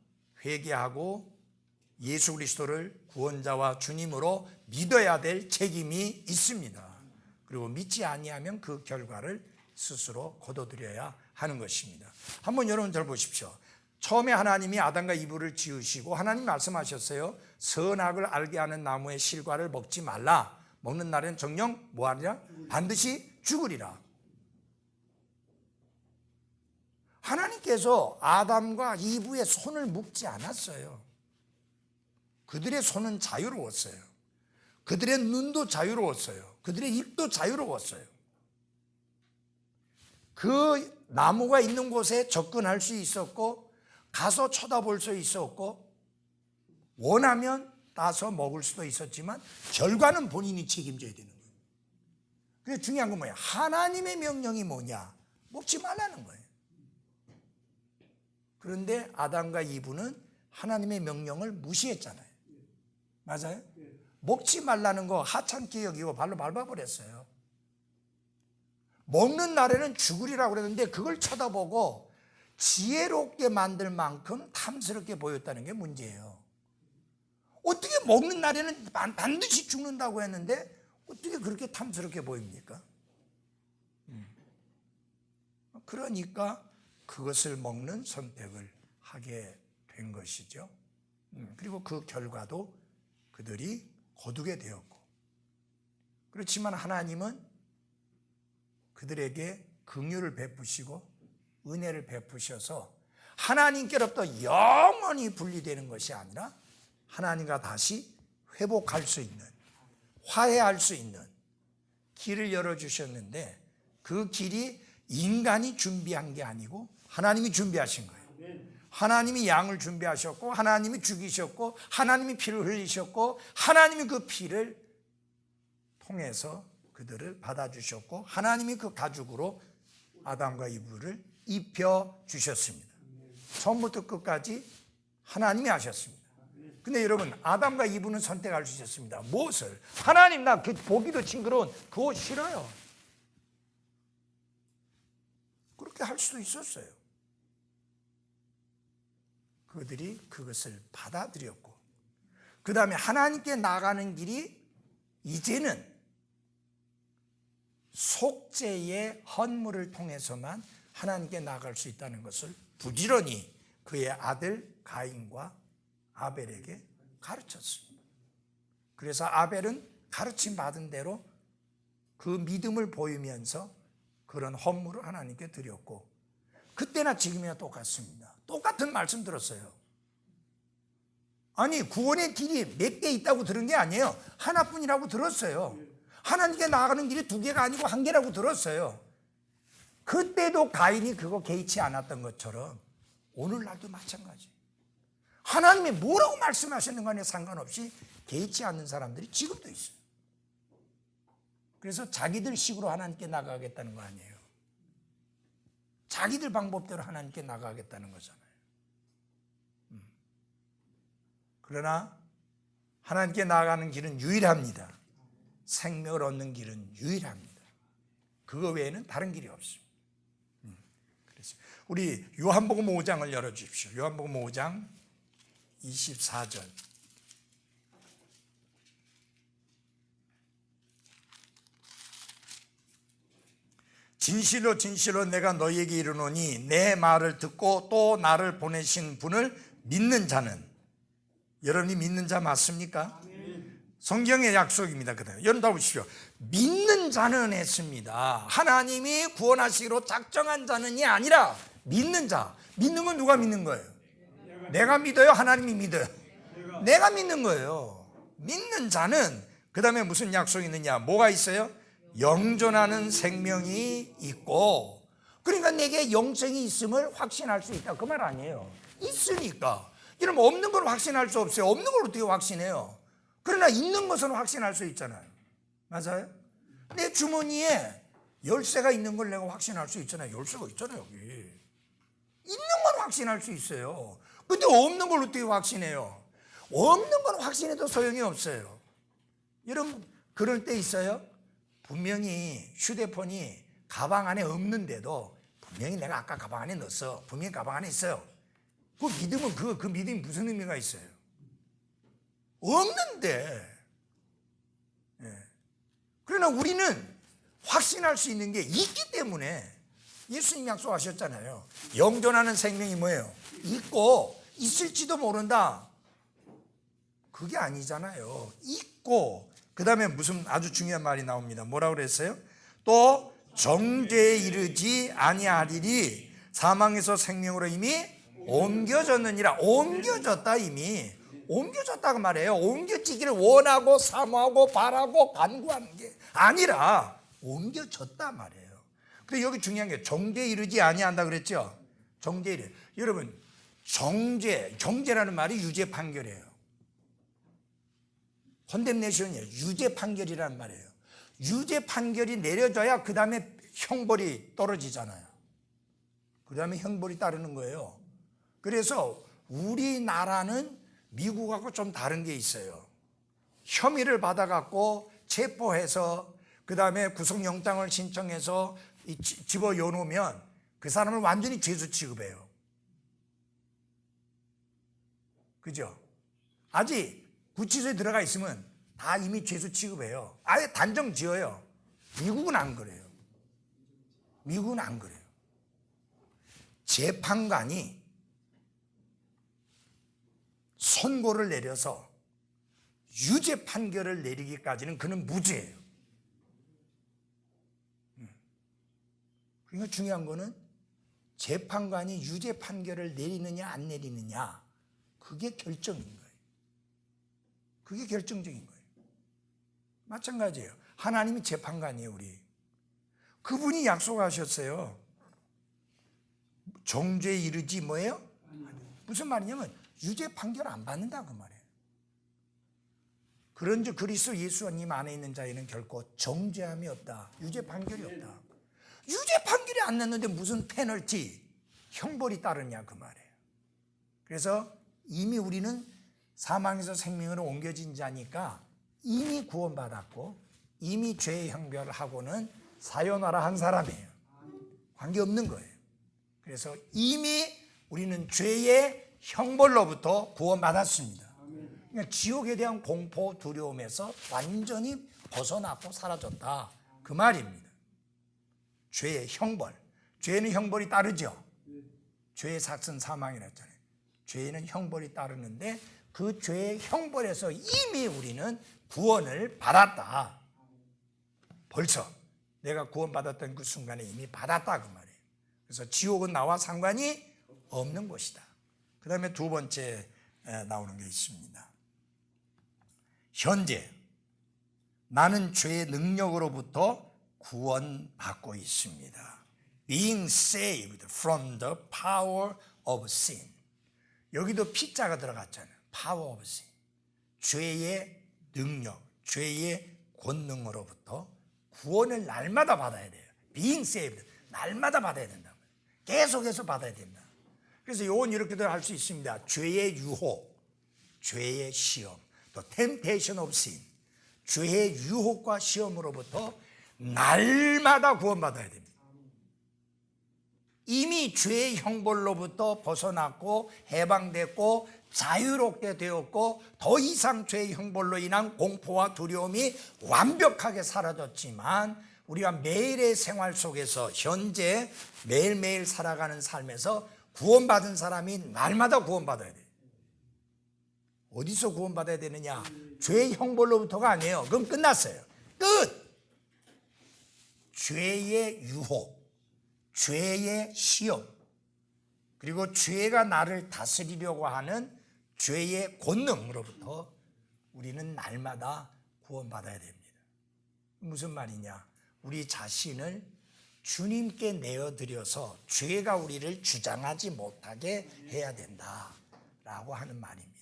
회개하고 예수 그리스도를 구원자와 주님으로 믿어야 될 책임이 있습니다. 그리고 믿지 아니하면 그 결과를 스스로 거둬들여야 하는 것입니다. 한번 여러분 잘 보십시오. 처음에 하나님이 아담과 이브를 지으시고 하나님 말씀하셨어요. 선악을 알게 하는 나무의 실과를 먹지 말라. 먹는 날엔 정녕 뭐하리라? 반드시 죽으리라. 하나님께서 아담과 이브의 손을 묶지 않았어요. 그들의 손은 자유로웠어요. 그들의 눈도 자유로웠어요. 그들의 입도 자유로웠어요. 그 나무가 있는 곳에 접근할 수 있었고, 가서 쳐다볼 수 있었고, 원하면 따서 먹을 수도 있었지만 결과는 본인이 책임져야 되는 거예요. 그래서 중요한 건 뭐야? 하나님의 명령이 뭐냐? 먹지 말라는 거예요. 그런데 아담과 이브는 하나님의 명령을 무시했잖아요. 맞아요? 먹지 말라는 거 하찮게 여기고 발로 밟아버렸어요. 먹는 날에는 죽으리라고 그랬는데 그걸 쳐다보고 지혜롭게 만들 만큼 탐스럽게 보였다는 게 문제예요. 어떻게 먹는 날에는 반드시 죽는다고 했는데 어떻게 그렇게 탐스럽게 보입니까? 그러니까 그것을 먹는 선택을 하게 된 것이죠. 그리고 그 결과도 그들이 거두게 되었고, 그렇지만 하나님은 그들에게 긍휼을 베푸시고 은혜를 베푸셔서 하나님께로부터 영원히 분리되는 것이 아니라 하나님과 다시 회복할 수 있는, 화해할 수 있는 길을 열어주셨는데 그 길이 인간이 준비한 게 아니고 하나님이 준비하신 거예요. 하나님이 양을 준비하셨고 하나님이 죽이셨고 하나님이 피를 흘리셨고 하나님이 그 피를 통해서 그들을 받아주셨고 하나님이 그 가죽으로 아담과 이브를 입혀주셨습니다. 처음부터 끝까지 하나님이 하셨습니다. 근데 여러분, 아담과 이브는 선택할 수 있었습니다. 무엇을? 하나님, 나 그 보기도 징그러운 그 옷 싫어요. 그렇게 할 수도 있었어요. 그들이 그것을 받아들였고, 그 다음에 하나님께 나가는 길이 이제는 속죄의 헌물을 통해서만 하나님께 나갈 수 있다는 것을 부지런히 그의 아들 가인과 아벨에게 가르쳤습니다. 그래서 아벨은 가르침 받은 대로 그 믿음을 보이면서 그런 헌물을 하나님께 드렸고, 그때나 지금이나 똑같습니다. 똑같은 말씀 들었어요. 아니, 구원의 길이 몇 개 있다고 들은 게 아니에요. 하나뿐이라고 들었어요. 하나님께 나아가는 길이 두 개가 아니고 한 개라고 들었어요. 그때도 가인이 그거 개의치 않았던 것처럼 오늘날도 마찬가지. 하나님이 뭐라고 말씀하셨는가에 상관없이 개의치 않는 사람들이 지금도 있어요. 그래서 자기들 식으로 하나님께 나가겠다는 거 아니에요. 자기들 방법대로 하나님께 나가겠다는 거잖아요. 그러나 하나님께 나아가는 길은 유일합니다. 생명을 얻는 길은 유일합니다. 그거 외에는 다른 길이 없습니다. 그래서 우리 요한복음 5장을 열어주십시오. 요한복음 5장 24절. 진실로 진실로 내가 너희에게 이르노니 내 말을 듣고 또 나를 보내신 분을 믿는 자는, 여러분이 믿는 자 맞습니까? 성경의 약속입니다. 그다음에 여러분 다 보십시오. 믿는 자는 했습니다. 하나님이 구원하시기로 작정한 자는이 아니라 믿는 자. 믿는 건 누가 믿는 거예요? 내가 믿어요? 하나님이 믿어요? 내가 믿는 거예요. 믿는 자는, 그 다음에 무슨 약속이 있느냐? 뭐가 있어요? 영존하는 생명이 있고, 그러니까 내게 영생이 있음을 확신할 수 있다, 그 말 아니에요. 있으니까. 여러분, 없는 걸 확신할 수 없어요. 없는 걸 어떻게 확신해요? 그러나 있는 것은 확신할 수 있잖아요. 맞아요? 내 주머니에 열쇠가 있는 걸 내가 확신할 수 있잖아요. 열쇠가 있잖아요, 여기. 있는 건 확신할 수 있어요. 근데 없는 걸 어떻게 확신해요? 없는 건 확신해도 소용이 없어요. 여러분, 그럴 때 있어요? 분명히 휴대폰이 가방 안에 없는데도 분명히 내가 아까 가방 안에 넣었어. 분명히 가방 안에 있어요. 그 믿음은 그 믿음이 무슨 의미가 있어요? 없는데. 그러나 우리는 확신할 수 있는 게 있기 때문에, 예수님 약속하셨잖아요. 영존하는 생명이 뭐예요? 있고 있을지도 모른다. 그게 아니잖아요. 있고, 그 다음에 무슨 아주 중요한 말이 나옵니다. 뭐라고 그랬어요? 또 정죄에 이르지 아니하리니 사망에서 생명으로 이미 옮겨졌느니라. 옮겨졌다. 이미 옮겨졌다고 말해요. 옮겨지기를 원하고 사모하고 바라고 간구하는 게 아니라 옮겨졌다 말이에요. 근데 여기 중요한 게 정죄에 이르지 아니한다 그랬죠. 정죄에 이르. 여러분, 정죄라는 말이 유죄 판결이에요. 컨뎀네이션이에요. 유죄 판결이란 말이에요. 유죄 판결이 내려져야 그 다음에 형벌이 떨어지잖아요. 그 다음에 형벌이 따르는 거예요. 그래서 우리나라는 미국하고 좀 다른 게 있어요. 혐의를 받아갖고 체포해서 그 다음에 구속영장을 신청해서 집어넣어 놓으면 그 사람을 완전히 죄수 취급해요. 그죠? 아직 구치소에 들어가 있으면 다 이미 죄수 취급해요. 아예 단정 지어요. 미국은 안 그래요. 미국은 안 그래요. 재판관이 선고를 내려서 유죄 판결을 내리기까지는 그는 무죄예요. 그러니까 중요한 거는 재판관이 유죄 판결을 내리느냐 안 내리느냐, 그게 결정인 거예요. 그게 결정적인 거예요. 마찬가지예요. 하나님이 재판관이에요. 우리 그분이 약속하셨어요. 정죄에 이르지 뭐예요? 무슨 말이냐면 유죄 판결 안 받는다 그 말이에요. 그런즉 그리스도 예수님 안에 있는 자에는 결코 정죄함이 없다. 유죄 판결이 없다. 유죄 판결이 안 났는데 무슨 페널티, 형벌이 따르냐 그 말이에요. 그래서 이미 우리는 사망에서 생명으로 옮겨진 자니까 이미 구원받았고 이미 죄의 형벌을 하고는 사요나라 한 사람이에요. 관계없는 거예요. 그래서 이미 우리는 죄의 형벌로부터 구원받았습니다. 그러니까 지옥에 대한 공포, 두려움에서 완전히 벗어났고 사라졌다 그 말입니다. 죄의 형벌, 죄는 형벌이 따르죠. 죄의 삭은 사망이라 했잖아요. 죄는 형벌이 따르는데 그 죄의 형벌에서 이미 우리는 구원을 받았다. 벌써 내가 구원받았던 그 순간에 이미 받았다 그 말이에요. 그래서 지옥은 나와 상관이 없는 곳이다. 그 다음에 두 번째 나오는 게 있습니다. 현재 나는 죄의 능력으로부터 구원받고 있습니다. Being saved from the power of sin. 여기도 P자가 들어갔잖아요. Power of sin. 죄의 능력, 죄의 권능으로부터 구원을 날마다 받아야 돼요. Being saved. 날마다 받아야 된다. 계속해서 받아야 된다. 그래서 요건 이렇게도 할 수 있습니다. 죄의 유혹, 죄의 시험, 또 temptation of sin. 죄의 유혹과 시험으로부터 날마다 구원받아야 됩니다. 이미 죄의 형벌로부터 벗어났고 해방됐고 자유롭게 되었고 더 이상 죄의 형벌로 인한 공포와 두려움이 완벽하게 사라졌지만 우리가 매일의 생활 속에서 현재 매일매일 살아가는 삶에서 구원받은 사람이 날마다 구원받아야 돼요. 어디서 구원받아야 되느냐? 죄의 형벌로부터가 아니에요. 그럼 끝났어요. 끝! 죄의 유혹, 죄의 시험, 그리고 죄가 나를 다스리려고 하는 죄의 권능으로부터 우리는 날마다 구원받아야 됩니다. 무슨 말이냐? 우리 자신을 주님께 내어드려서 죄가 우리를 주장하지 못하게 해야 된다라고 하는 말입니다.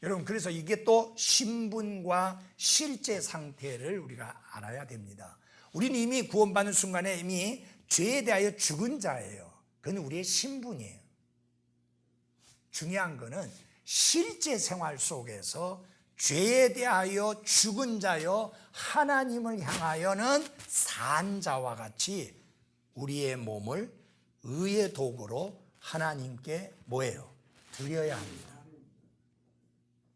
여러분, 그래서 이게 또 신분과 실제 상태를 우리가 알아야 됩니다. 우리는 이미 구원받는 순간에 이미 죄에 대하여 죽은 자예요. 그건 우리의 신분이에요. 중요한 거는 실제 생활 속에서 죄에 대하여 죽은 자여 하나님을 향하여는 산 자와 같이 우리의 몸을 의의 도구로 하나님께 뭐예요? 드려야 합니다.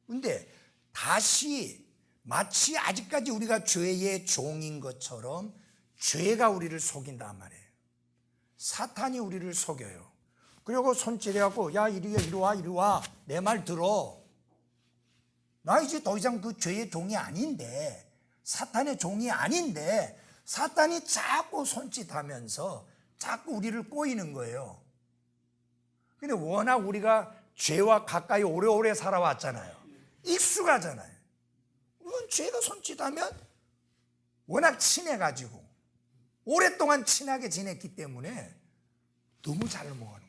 근데 다시 마치 아직까지 우리가 죄의 종인 것처럼 죄가 우리를 속인단 말이에요. 사탄이 우리를 속여요. 그리고 손질해갖고 야 이리 와 내 말 들어. 나 이제 더 이상 그 죄의 종이 아닌데, 사탄의 종이 아닌데 사탄이 자꾸 손짓하면서 자꾸 우리를 꼬이는 거예요. 근데 워낙 우리가 죄와 가까이 오래오래 살아왔잖아요. 익숙하잖아요. 이건 죄가 손짓하면 워낙 친해가지고 오랫동안 친하게 지냈기 때문에 너무 잘 넘어가는 거예요.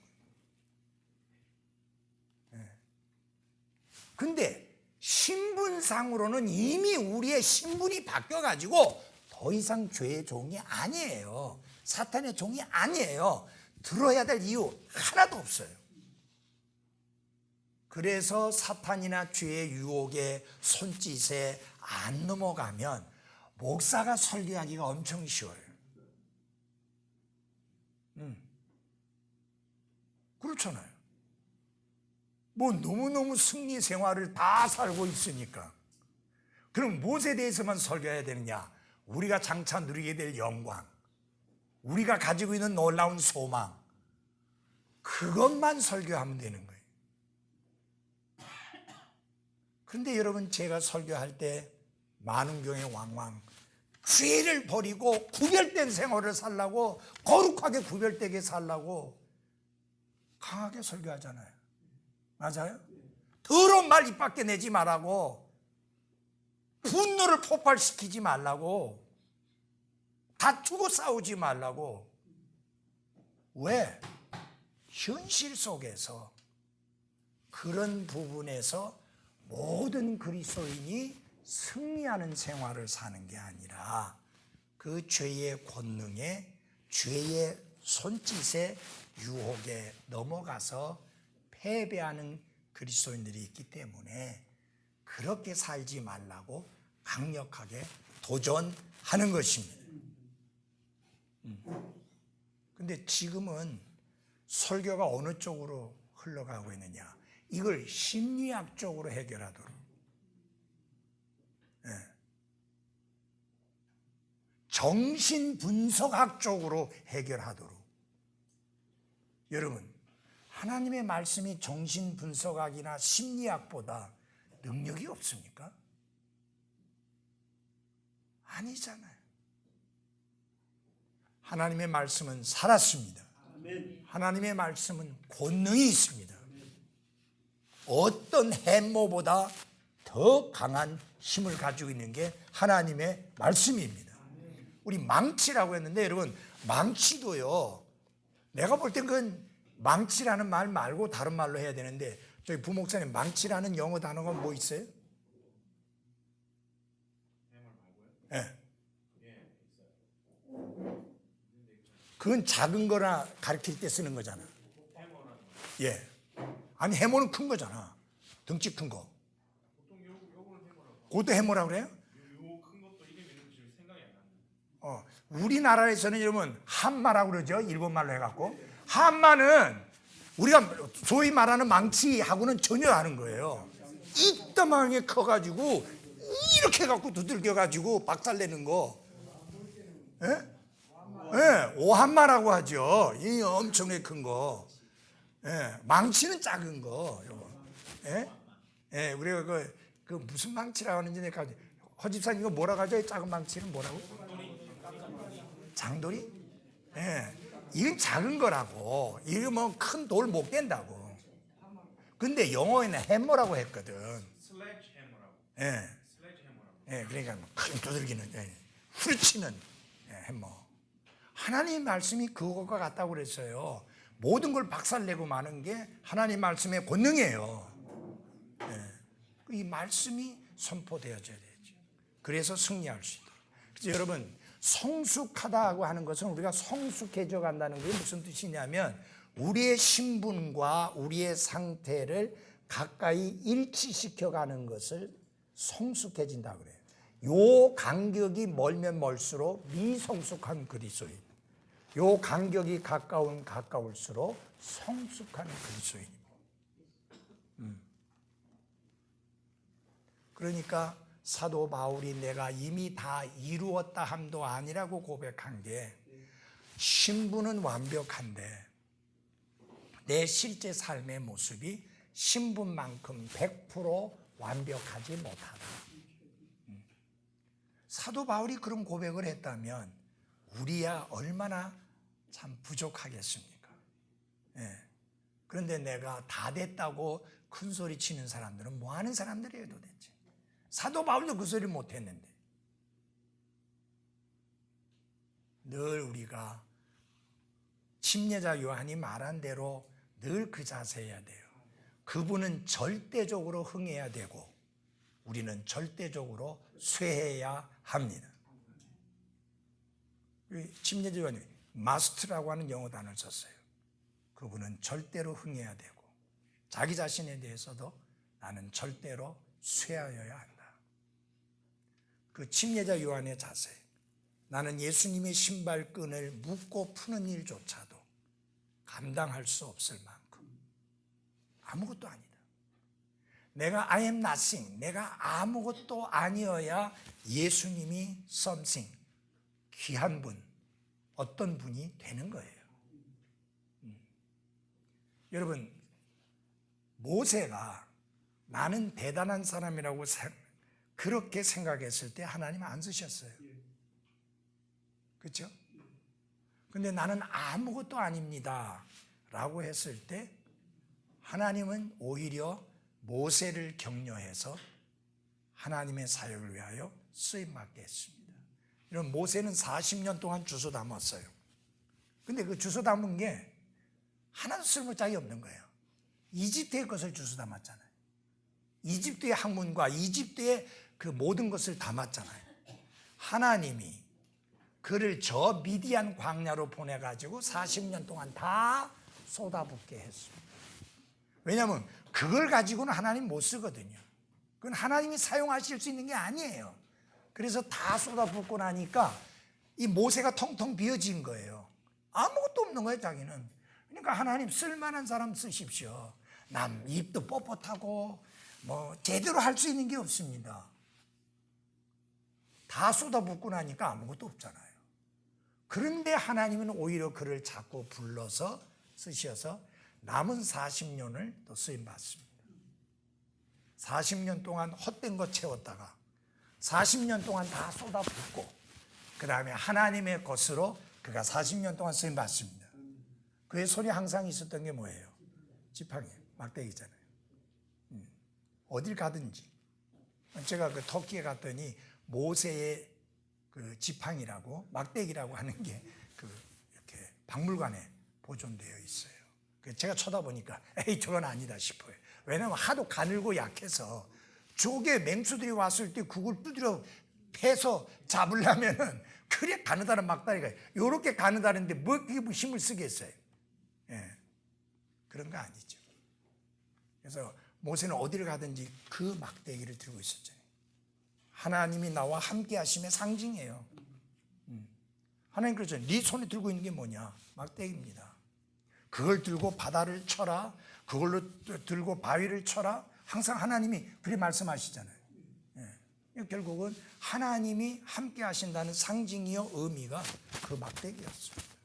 근데 신분상으로는 이미 우리의 신분이 바뀌어가지고 더 이상 죄의 종이 아니에요. 사탄의 종이 아니에요. 들어야 될 이유 하나도 없어요. 그래서 사탄이나 죄의 유혹에 손짓에 안 넘어가면 목사가 설교하기가 엄청 쉬워요. 그렇잖아요. 뭐 너무너무 승리 생활을 다 살고 있으니까. 그럼 무엇에 대해서만 설교해야 되느냐? 우리가 장차 누리게 될 영광, 우리가 가지고 있는 놀라운 소망, 그것만 설교하면 되는 거예요. 그런데 여러분, 제가 설교할 때 많은 경우에 왕왕 죄를 버리고 구별된 생활을 살라고, 거룩하게 구별되게 살라고 강하게 설교하잖아요. 맞아요? 더러운 말 입 밖에 내지 말라고, 분노를 폭발시키지 말라고, 다투고 싸우지 말라고. 왜? 현실 속에서 그런 부분에서 모든 그리스도인이 승리하는 생활을 사는 게 아니라 그 죄의 권능에, 죄의 손짓에, 유혹에 넘어가서 패배하는 그리스도인들이 있기 때문에 그렇게 살지 말라고 강력하게 도전하는 것입니다. 근데 지금은 설교가 어느 쪽으로 흘러가고 있느냐? 이걸 심리학적으로 해결하도록, 정신분석학적으로 해결하도록. 여러분, 하나님의 말씀이 정신분석학이나 심리학보다 능력이 없습니까? 아니잖아요. 하나님의 말씀은 살았습니다. 하나님의 말씀은 권능이 있습니다. 어떤 햄모보다 더 강한 힘을 가지고 있는 게 하나님의 말씀입니다. 우리 망치라고 했는데, 여러분, 망치도요, 내가 볼 땐 그건 망치라는 말 말고 다른 말로 해야 되는데, 저희 부목사님, 망치라는 영어 단어가 뭐 있어요? 네. 그건 작은 거나 가리킬 때 쓰는 거잖아. 예. 아니, 해모는 큰 거잖아. 덩치 큰 거. 그것도 해모라고 그래요? 우리나라에서는 여러분 한마라고 그러죠. 일본 말로 해갖고. 한마는 우리가 소위 말하는 망치하고는 전혀 다른 거예요. 이따만하게 커가지고 이렇게 해갖고 두들겨가지고 박살내는 거. 예? 예, 오한마라고 하죠. 이 엄청나게 큰 거. 예, 망치는 작은 거. 예? 예, 우리가 그 무슨 망치라고 하는지 내가 허집사님 이거 뭐라고 하죠? 작은 망치는 뭐라고? 장돌이? 예, 이건 작은 거라고. 이거 뭐 큰 돌 못 깬다고. 근데 영어에는 해머라고 했거든. 예, 예, 그러니까 큰 두들기는, 후려치는 해머. 하나님 말씀이 그것과 같다고 그랬어요. 모든 걸 박살내고 마는 게 하나님 말씀의 권능이에요. 이 말씀이 선포되어져야 되죠. 그래서 승리할 수 있도록. 그래서 여러분, 성숙하다고 하는 것은 우리가 성숙해져 간다는 게 무슨 뜻이냐면 우리의 신분과 우리의 상태를 가까이 일치시켜 가는 것을 성숙해진다고 그래요. 요 간격이 멀면 멀수록 미성숙한 그리스도인, 요 간격이 가까울수록 성숙한 그리스도인입니다. 그러니까 사도 바울이 내가 이미 다 이루었다 함도 아니라고 고백한 게, 신분은 완벽한데 내 실제 삶의 모습이 신분만큼 100% 완벽하지 못하다. 사도 바울이 그런 고백을 했다면 우리야 얼마나 참 부족하겠습니까? 그런데 내가 다 됐다고 큰 소리 치는 사람들은 뭐 하는 사람들이에요 도대체? 사도 바울도 그 소리를 못했는데. 늘 우리가 침례자 요한이 말한 대로 늘 그 자세해야 돼요. 그분은 절대적으로 흥해야 되고 우리는 절대적으로 쇠해야 합니다. 침례자 요한이 must라고 하는 영어 단어를 썼어요. 그분은 절대로 흥해야 되고 자기 자신에 대해서도 나는 절대로 쇠하여야 한다. 그 침례자 요한의 자세, 나는 예수님의 신발끈을 묶고 푸는 일조차도 감당할 수 없을 만큼 아무것도 아니다. 내가 I am nothing, 내가 아무것도 아니어야 예수님이 something, 귀한 분, 어떤 분이 되는 거예요. 여러분, 모세가 나는 대단한 사람이라고 그렇게 생각했을 때 하나님 안 쓰셨어요. 그렇죠? 근데 나는 아무것도 아닙니다 라고 했을 때 하나님은 오히려 모세를 격려해서 하나님의 사역을 위하여 쓰임받게 했습니다. 이런 모세는 40년 동안 주워 담았어요. 근데 그 주워 담은 게 하나도 쓸모짝이 없는 거예요. 이집트의 것을 주워 담았잖아요. 이집트의 학문과 이집트의 그 모든 것을 담았잖아요. 하나님이 그를 저 미디안 광야로 보내가지고 40년 동안 다 쏟아붓게 했습니다. 왜냐하면 그걸 가지고는 하나님 못 쓰거든요. 그건 하나님이 사용하실 수 있는 게 아니에요. 그래서 다 쏟아붓고 나니까 이 모세가 텅텅 비어진 거예요. 아무것도 없는 거예요, 자기는. 그러니까 하나님 쓸만한 사람 쓰십시오. 남 입도 뻣뻣하고 뭐 제대로 할 수 있는 게 없습니다. 다 쏟아붓고 나니까 아무것도 없잖아요. 그런데 하나님은 오히려 그를 자꾸 불러서 쓰셔서 남은 40년을 또 쓰임받습니다. 40년 동안 헛된 거 채웠다가 40년 동안 다 쏟아붓고 그 다음에 하나님의 것으로 그가 40년 동안 쓰임받습니다. 그의 손에 항상 있었던 게 뭐예요? 지팡이, 막대기잖아요. 어딜 가든지. 제가 그 터키에 갔더니 모세의 그 지팡이라고 막대기라고 하는 게 그 이렇게 박물관에 보존되어 있어요. 제가 쳐다보니까 에이 저건 아니다 싶어요. 왜냐하면 하도 가늘고 약해서 조개 맹수들이 왔을 때 그걸 두드려 패서 잡으려면은 그래 가느다란 막다리가 요렇게 가느다란데 뭐 그게 뭐 힘을 쓰겠어요. 예, 그런 거 아니죠. 그래서 모세는 어디를 가든지 그 막대기를 들고 있었잖아요. 하나님이 나와 함께 하심의 상징이에요. 하나님 그러죠. 네 손에 들고 있는 게 뭐냐? 막대기입니다. 그걸 들고 바다를 쳐라. 그걸로 들고 바위를 쳐라. 항상 하나님이 그렇게 말씀하시잖아요. 예. 결국은 하나님이 함께 하신다는 상징이요 의미가 그 막대기였습니다.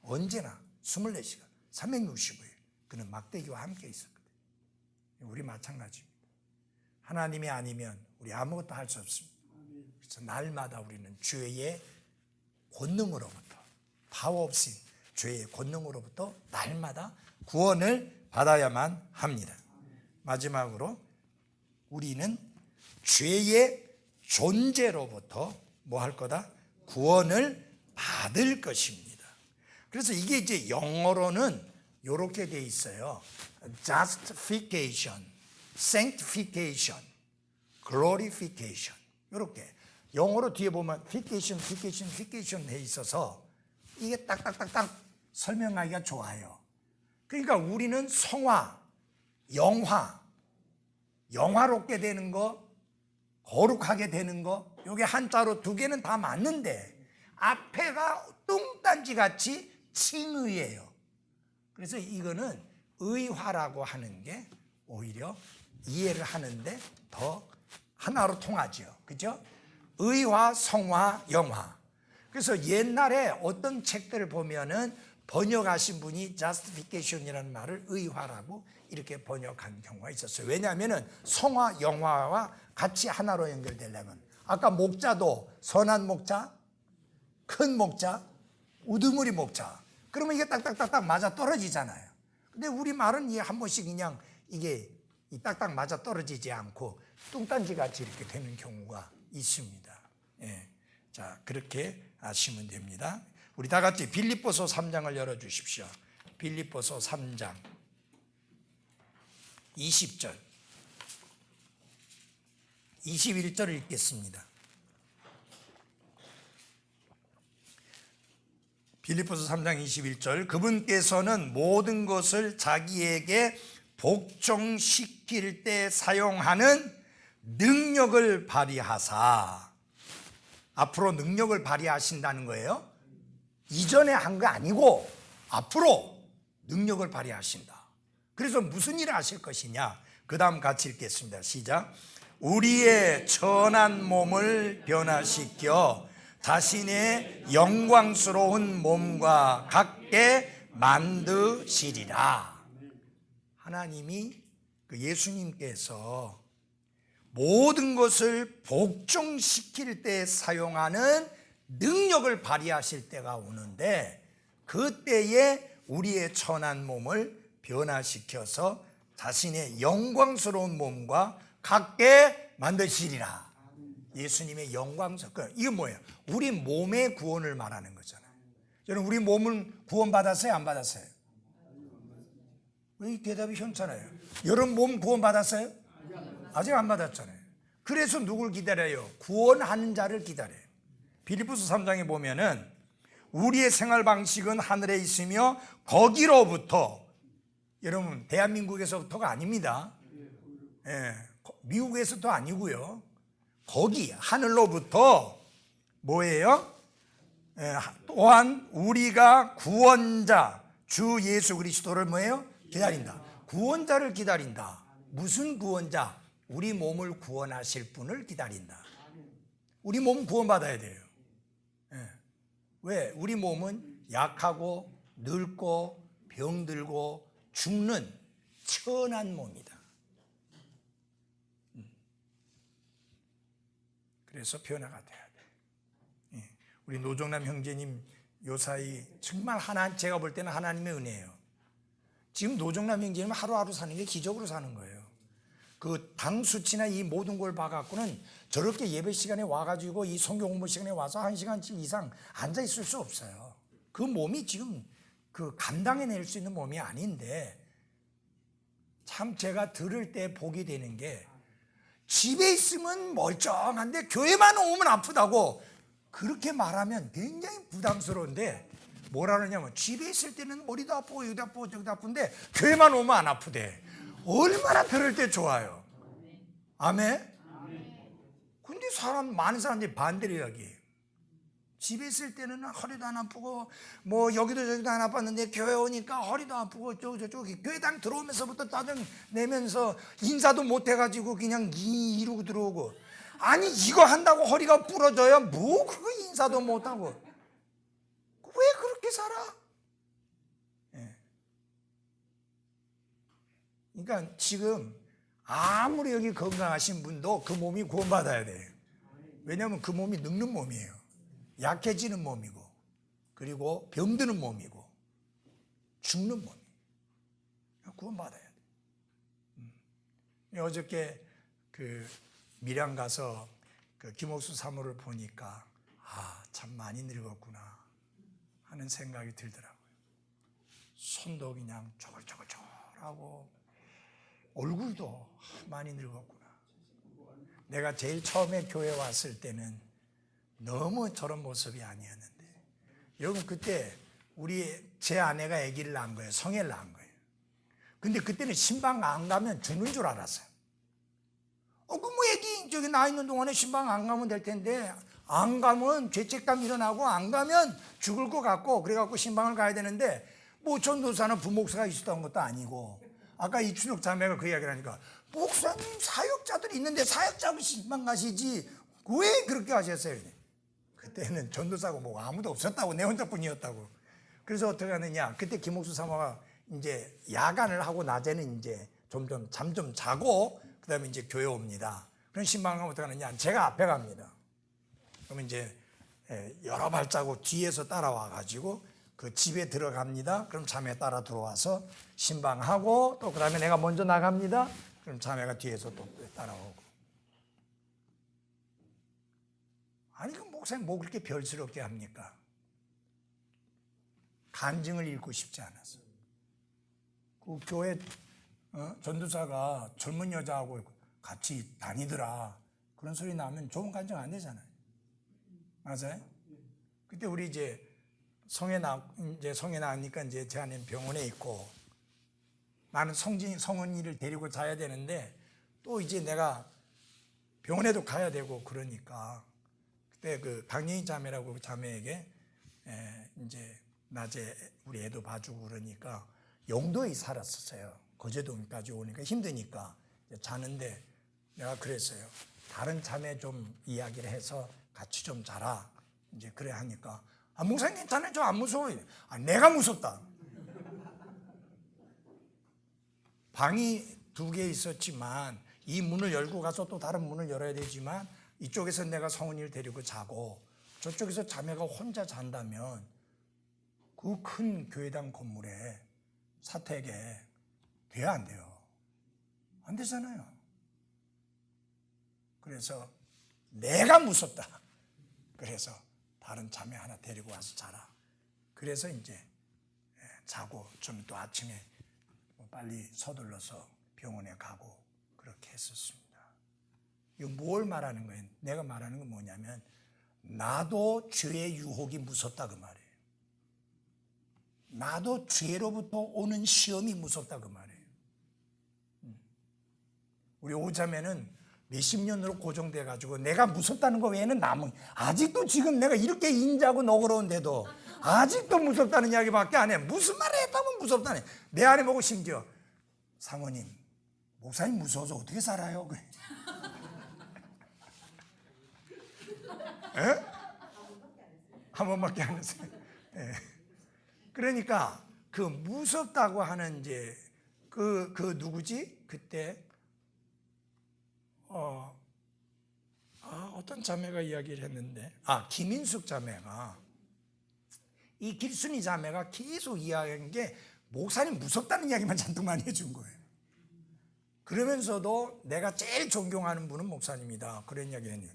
언제나 24시간 365일 그는 막대기와 함께 있었거든요. 우리 마찬가지입니다. 하나님이 아니면 우리 아무것도 할 수 없습니다. 그래서 날마다 우리는 죄의 권능으로부터 파워 없이 죄의 권능으로부터 날마다 구원을 받아야만 합니다. 마지막으로 우리는 죄의 존재로부터 뭐 할 거다? 구원을 받을 것입니다. 그래서 이게 이제 영어로는 이렇게 돼 있어요. justification, sanctification, glorification. 이렇게 영어로 뒤에 보면 fication 돼 있어서 이게 딱딱딱딱 설명하기가 좋아요. 그러니까 우리는 성화, 영화롭게 되는 거, 거룩하게 되는 거, 이게 한자로 두 개는 다 맞는데 앞에가 뚱딴지 같이 칭의예요. 그래서 이거는 의화라고 하는 게 오히려 이해를 하는데 더 하나로 통하죠. 그죠? 의화, 성화, 영화. 그래서 옛날에 어떤 책들을 보면은 번역하신 분이 justification이라는 말을 의화라고 이렇게 번역한 경우가 있었어요. 왜냐하면은 성화, 영화와 같이 하나로 연결되려면 아까 목자도 선한 목자, 큰 목자, 우두머리 목자. 그러면 이게 딱딱딱딱 맞아 떨어지잖아요. 근데 우리 말은 한 번씩 그냥 이게 딱딱 맞아 떨어지지 않고 뚱딴지 같이 이렇게 되는 경우가 있습니다. 예. 자, 그렇게 아시면 됩니다. 우리 다 같이 빌립보서 3장을 열어 주십시오. 빌립보서 3장 20절 21절을 읽겠습니다. 빌립보서 3장 21절 그분께서는 모든 것을 자기에게 복종시킬 때 사용하는 능력을 발휘하사, 앞으로 능력을 발휘하신다는 거예요. 이전에 한 거 아니고 앞으로 능력을 발휘하신다. 그래서 무슨 일을 하실 것이냐, 그 다음 같이 읽겠습니다. 시작. 우리의 천한 몸을 변화시켜 자신의 영광스러운 몸과 같게 만드시리라. 하나님이, 예수님께서 모든 것을 복종시킬 때 사용하는 능력을 발휘하실 때가 오는데, 그때에 우리의 천한 몸을 변화시켜서 자신의 영광스러운 몸과 같게 만드시리라. 예수님의 영광스러운, 이거 뭐예요? 우리 몸의 구원을 말하는 거잖아요. 여러분, 우리 몸은 구원 받았어요, 안 받았어요? 왜 대답이 현찮아요? 여러분 몸 구원 받았어요? 아직 안 받았잖아요. 그래서 누굴 기다려요? 구원하는 자를 기다려요. 빌립보서 3장에 보면은 우리의 생활 방식은 하늘에 있으며 거기로부터, 여러분 대한민국에서부터가 아닙니다. 예, 미국에서도 아니고요. 거기 하늘로부터 뭐예요? 예, 또한 우리가 구원자 주 예수 그리스도를 뭐예요? 기다린다. 구원자를 기다린다. 무슨 구원자? 우리 몸을 구원하실 분을 기다린다. 우리 몸 구원받아야 돼요. 예. 왜? 우리 몸은 약하고 늙고 병들고 죽는 천한 몸이다. 그래서 변화가 돼야 돼. 예. 우리 노정남 형제님 요사이 정말 제가 볼 때는 하나님의 은혜예요. 지금 노정남 형제님은 하루하루 사는 게 기적으로 사는 거예요. 그 당 수치나 이 모든 걸 봐갖고는 저렇게 예배 시간에 와가지고 이 성경 공부 시간에 와서 1시간씩 이상 앉아 있을 수 없어요. 그 몸이 지금 감당해낼 수 있는 몸이 아닌데, 참 제가 들을 때 복이 되는 게, 집에 있으면 멀쩡한데 교회만 오면 아프다고 그렇게 말하면 굉장히 부담스러운데, 뭐라 그러냐면 집에 있을 때는 머리도 아프고 여기도 아프고 저기도 아픈데 교회만 오면 안 아프대. 얼마나 들을 때 좋아요. 아멘. 근데 많은 사람들이 반대로 이야기해요. 집에 있을 때는 허리도 안 아프고 뭐 여기도 저기도 안 아팠는데 교회 오니까 허리도 아프고 저기 교회당 들어오면서부터 짜증 내면서 인사도 못 해가지고 그냥 이러고 들어오고. 아니 이거 한다고 허리가 부러져요? 뭐 그거 인사도 못하고 왜 그렇게 살아? 예. 그러니까 지금 아무리 여기 건강하신 분도 그 몸이 구원받아야 돼요. 왜냐하면 그 몸이 늙는 몸이에요. 약해지는 몸이고, 그리고 병드는 몸이고, 죽는 몸이에요. 구원받아야 돼요. 어저께 밀양 가서 김옥수 사모를 보니까 참 많이 늙었구나 하는 생각이 들더라고요. 손도 그냥 쪼글쪼글쪼글하고 얼굴도 많이 늙었구나. 내가 제일 처음에 교회 왔을 때는 너무 저런 모습이 아니었는데, 여러분 그때 제 아내가 아기를 낳은 거예요. 성애를 낳은 거예요. 근데 그때는 신방 안 가면 죽는 줄 알았어요. 뭐 애기 저기 나 있는 동안에 신방 안 가면 될 텐데, 안 가면 죄책감 일어나고 안 가면 죽을 것 같고, 그래갖고 신방을 가야 되는데, 뭐 전도사는 부목사가 있었던 것도 아니고, 아까 이춘혁 자매가 그 이야기를 하니까, 목사님 사역자들이 있는데 사역자고 신방 가시지 왜 그렇게 하셨어요? 그때는 전도사고 뭐 아무도 없었다고, 내 혼자뿐이었다고. 그래서 어떻게 하느냐, 그때 김옥수 사모가 이제 야간을 하고 낮에는 이제 점점 잠 좀 자고 그다음에 이제 교회 옵니다. 그럼 신방 가면 어떻게 하느냐, 제가 앞에 갑니다. 그러면 이제 여러 발자국 뒤에서 따라와 가지고 그 집에 들어갑니다. 그럼 자매 따라 들어와서 신방하고, 또 그다음에 내가 먼저 나갑니다. 그럼 자매가 뒤에서 또 따라오고. 아니 그 목사님 뭐 그렇게 별스럽게 합니까? 간증을 읽고 싶지 않아서. 그 교회 전도사가 젊은 여자하고 같이 다니더라 그런 소리 나면 좋은 간증 안 되잖아요. 맞아요? 그때 우리 이제 이제 성에 나으니까 이제 제 아내는 병원에 있고 나는 성은이를 데리고 자야 되는데 또 이제 내가 병원에도 가야 되고 그러니까 그때 그 강예희 자매라고 그 자매에게 이제 낮에 우리 애도 봐주고 그러니까 영도에 살았었어요. 거제도까지 오니까 힘드니까 자는데 내가 그랬어요. 다른 자매 좀 이야기를 해서 같이 좀 자라. 이제 그래 하니까 목사님 괜찮아요. 저 안 무서워요. 내가 무섭다. 방이 2개 있었지만 이 문을 열고 가서 또 다른 문을 열어야 되지만 이쪽에서 내가 성은이를 데리고 자고 저쪽에서 자매가 혼자 잔다면 그 큰 교회당 건물에 사택에 돼야 안 돼요. 안 되잖아요. 그래서 내가 무섭다. 그래서 다른 자매 하나 데리고 와서 자라. 그래서 이제 자고 좀 또 아침에 빨리 서둘러서 병원에 가고 그렇게 했었습니다. 이거 뭘 말하는 거예요? 내가 말하는 건 뭐냐면 나도 죄의 유혹이 무섭다 그 말이에요. 나도 죄로부터 오는 시험이 무섭다 그 말이에요. 우리 오자매는 몇십 년으로 고정돼 가지고 내가 무섭다는 거 외에는 아직도 지금 내가 이렇게 인자고 너그러운데도 아직도 무섭다는 이야기밖에 안 해. 무슨 말을 했다면 무섭다네. 내 아내 보고 심지어 사모님 목사님 무서워서 어떻게 살아요? 그래. 에? 한 번밖에 안 했어요. 예. 그러니까 그 무섭다고 하는 이제 그 누구지? 그때 어떤 자매가 이야기를 했는데 김인숙 자매가 이 길순이 자매가 계속 이야기한 게 목사님 무섭다는 이야기만 잔뜩 많이 해준 거예요. 그러면서도 내가 제일 존경하는 분은 목사님이다 그런 이야기를 했는데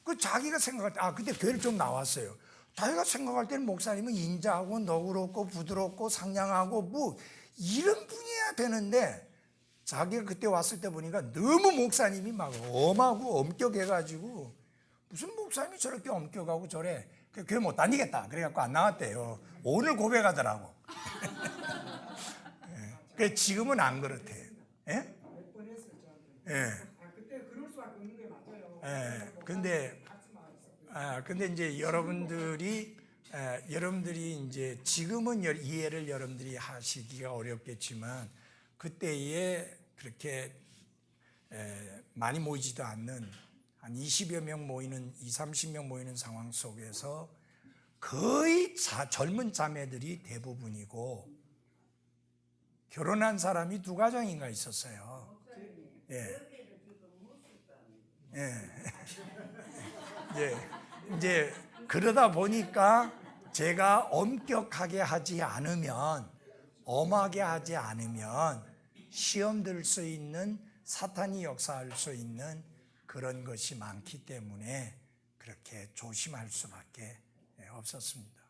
그 자기가 생각할 때 그때 교회를 좀 나왔어요. 자기가 생각할 때는 목사님은 인자하고 너그럽고 부드럽고 상냥하고 뭐 이런 분이어야 되는데 자기가 그때 왔을 때 보니까 너무 목사님이 막 엄하고 엄격해가지고 무슨 목사님이 저렇게 엄격하고 저래 교회 못 다니겠다 그래갖고 안 나왔대요. 오늘 고백하더라고. 예. 지금은 안 그렇대요. 예? 몇 번 했어요 저한테. 예. 그때 그럴 수밖에 없는 게 맞아요. 예. 근데 이제 여러분들이 이제 지금은 이해를 여러분들이 하시기가 어렵겠지만 그때에 그렇게 많이 모이지도 않는 한 20여 명 모이는 30명 모이는 상황 속에서 거의 젊은 자매들이 대부분이고 결혼한 사람이 2가정인가 있었어요. 예. 예. 이제 그러다 보니까 제가 엄격하게 하지 않으면 엄하게 하지 않으면 시험 들 수 있는 사탄이 역사할 수 있는 그런 것이 많기 때문에 그렇게 조심할 수밖에 없었습니다.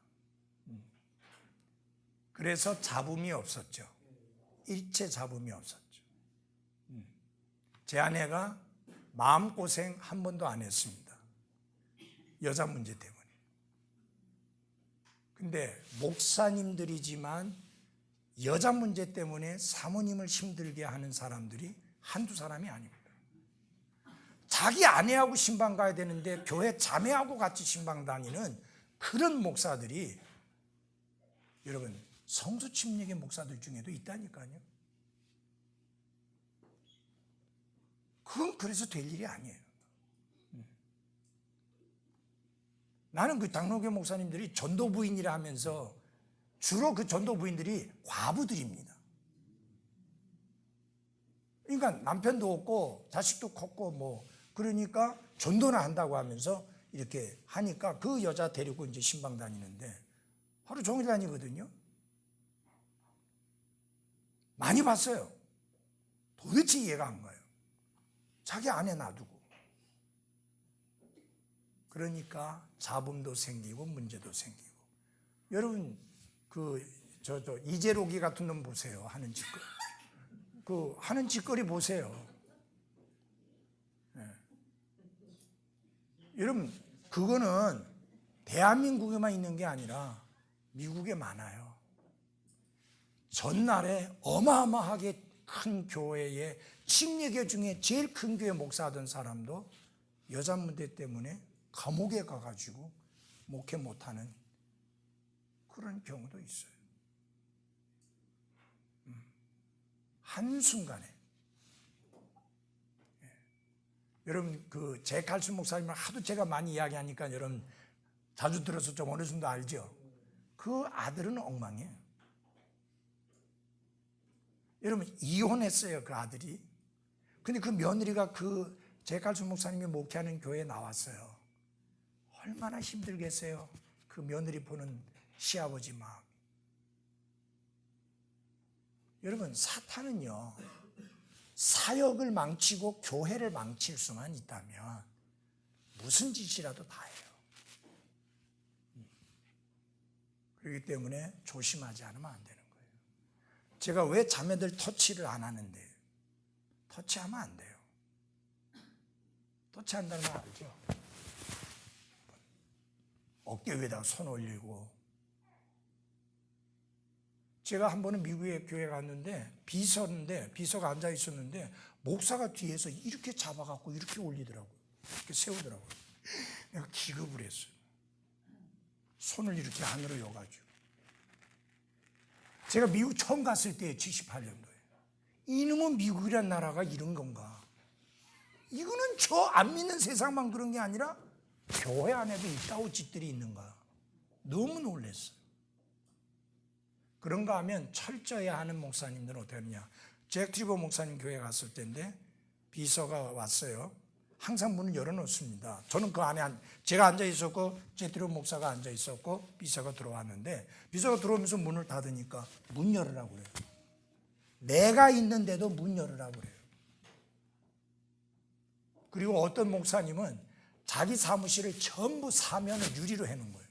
그래서 잡음이 없었죠. 일체 잡음이 없었죠. 제 아내가 마음고생 한 번도 안 했습니다. 여자 문제 때문에. 근데 목사님들이지만 여자 문제 때문에 사모님을 힘들게 하는 사람들이 한두 사람이 아닙니다. 자기 아내하고 신방 가야 되는데 교회 자매하고 같이 신방 다니는 그런 목사들이 여러분 성수 침략의 목사들 중에도 있다니까요. 그건 그래서 될 일이 아니에요. 나는 그 장로교 목사님들이 전도 부인이라 하면서 주로 그 전도 부인들이 과부들입니다. 그러니까 남편도 없고 자식도 컸고 뭐 그러니까 전도나 한다고 하면서 이렇게 하니까 그 여자 데리고 이제 신방 다니는데 하루 종일 다니거든요. 많이 봤어요. 도대체 이해가 안 가요. 자기 아내 놔두고. 그러니까 잡음도 생기고 문제도 생기고. 여러분 이재록이 같은 놈 보세요. 하는 짓거리. 하는 짓거리 보세요. 네. 여러분 그거는 대한민국에만 있는 게 아니라 미국에 많아요. 전날에 어마어마하게 큰 교회에 침례교 중에 제일 큰 교회 목사하던 사람도 여자 문제 때문에 감옥에 가가지고 목회 못하는 그런 경우도 있어요. 한순간에. 여러분 그 제칼슨 목사님을 하도 제가 많이 이야기하니까 여러분 자주 들어서 좀 어느 정도 알죠? 그 아들은 엉망이에요. 여러분 이혼했어요, 그 아들이. 근데 그 며느리가 그 제칼슨 목사님이 목회하는 교회에 나왔어요. 얼마나 힘들겠어요, 그 며느리 보는 시아버지 마음. 여러분 사탄은요, 사역을 망치고 교회를 망칠 수만 있다면 무슨 짓이라도 다 해요. 그렇기 때문에 조심하지 않으면 안 되는 거예요. 제가 왜 자매들 터치를 안 하는데, 터치하면 안 돼요. 터치한다는 말 알죠? 어깨 위에다가 손 올리고. 제가 한 번은 미국에 교회 갔는데 비서가 앉아 있었는데 목사가 뒤에서 이렇게 잡아갖고 이렇게 올리더라고요. 이렇게 세우더라고요. 내가 기겁을 했어요. 손을 이렇게 안으로 여가지고. 제가 미국 처음 갔을 때 78년도에 이놈은 미국이란 나라가 이런 건가? 이거는 저 안 믿는 세상만 그런 게 아니라 교회 안에도 이따오 짓들이 있는가? 너무 놀랐어요. 그런가 하면 철저히 하는 목사님들은 어떻게 하느냐. 잭 트리버 목사님 교회 갔을 때인데 비서가 왔어요. 항상 문을 열어놓습니다. 저는 그 안에 제가 앉아 있었고 잭 트리버 목사가 앉아 있었고 비서가 들어왔는데 비서가 들어오면서 문을 닫으니까 문 열으라고 그래요. 내가 있는데도 문 열으라고 그래요. 그리고 어떤 목사님은 자기 사무실을 전부 사면을 유리로 해놓은 거예요.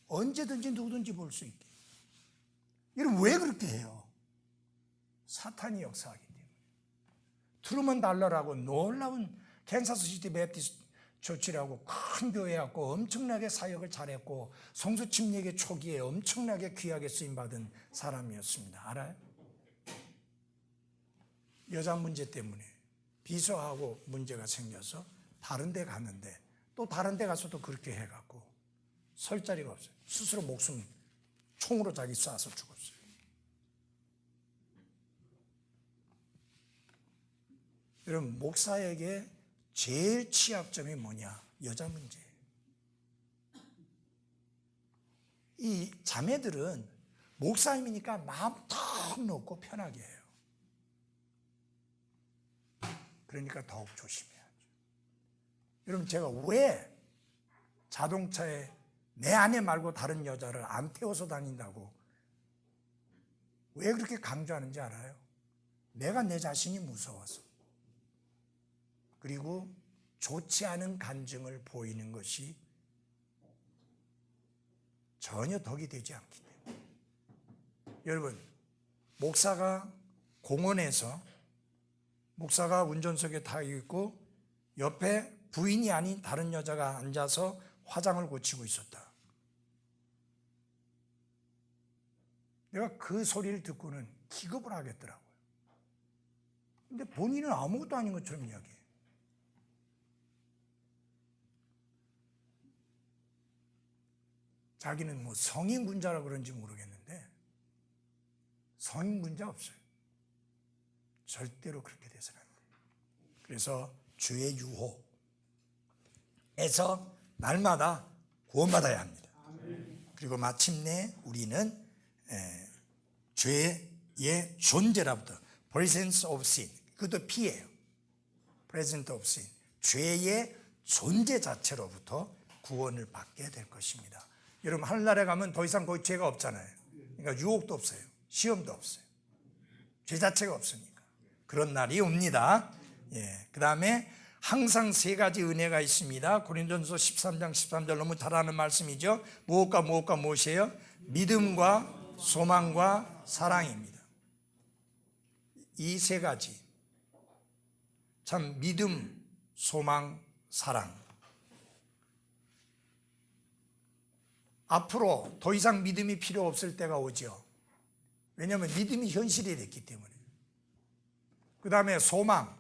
언제든지 누구든지 볼 수 있게. 여러분 왜 그렇게 해요? 사탄이 역사하기 때문에. 트루먼 달러라고 놀라운 캔사스시티 베프티스트 처치라고 큰 교회였고 엄청나게 사역을 잘했고 성수 침례교 초기에 엄청나게 귀하게 쓰임받은 사람이었습니다. 알아요? 여자 문제 때문에 비서하고 문제가 생겨서 다른 데 갔는데 또 다른 데 가서도 그렇게 해갖고 설 자리가 없어요. 스스로 목숨 총으로 자기 쏴서 죽었어요. 여러분 목사에게 제일 취약점이 뭐냐? 여자 문제예요. 이 자매들은 목사님이니까 마음 턱 놓고 편하게 해요. 그러니까 더욱 조심해야죠. 여러분 제가 왜 자동차에 내 아내 말고 다른 여자를 안 태워서 다닌다고 왜 그렇게 강조하는지 알아요? 내가 내 자신이 무서워서. 그리고 좋지 않은 간증을 보이는 것이 전혀 덕이 되지 않기 때문에. 여러분 목사가 공원에서 목사가 운전석에 타 있고 옆에 부인이 아닌 다른 여자가 앉아서 화장을 고치고 있었다. 내가 그 소리를 듣고는 기겁을 하겠더라고요. 근데 본인은 아무것도 아닌 것처럼 이야기해요. 자기는 뭐 성인군자라 그런지 모르겠는데 성인군자 없어요. 절대로 그렇게 돼서는 안 돼요. 그래서 주의 유호에서 날마다 구원받아야 합니다. 그리고 마침내 우리는 죄의 존재로부터 presence of sin, 그것도 피해요. presence of sin, 죄의 존재 자체로부터 구원을 받게 될 것입니다. 여러분 하늘나라에 가면 더 이상 거기 죄가 없잖아요. 그러니까 유혹도 없어요. 시험도 없어요. 죄 자체가 없으니까. 그런 날이 옵니다. 그 다음에 항상 세 가지 은혜가 있습니다. 고린도전서 13장 13절 너무 잘 아는 말씀이죠. 무엇과 무엇이에요? 믿음과 소망과 사랑입니다. 이 세 가지 참 믿음, 소망, 사랑 앞으로 더 이상 믿음이 필요 없을 때가 오죠. 왜냐하면 믿음이 현실이 됐기 때문에. 그 다음에 소망.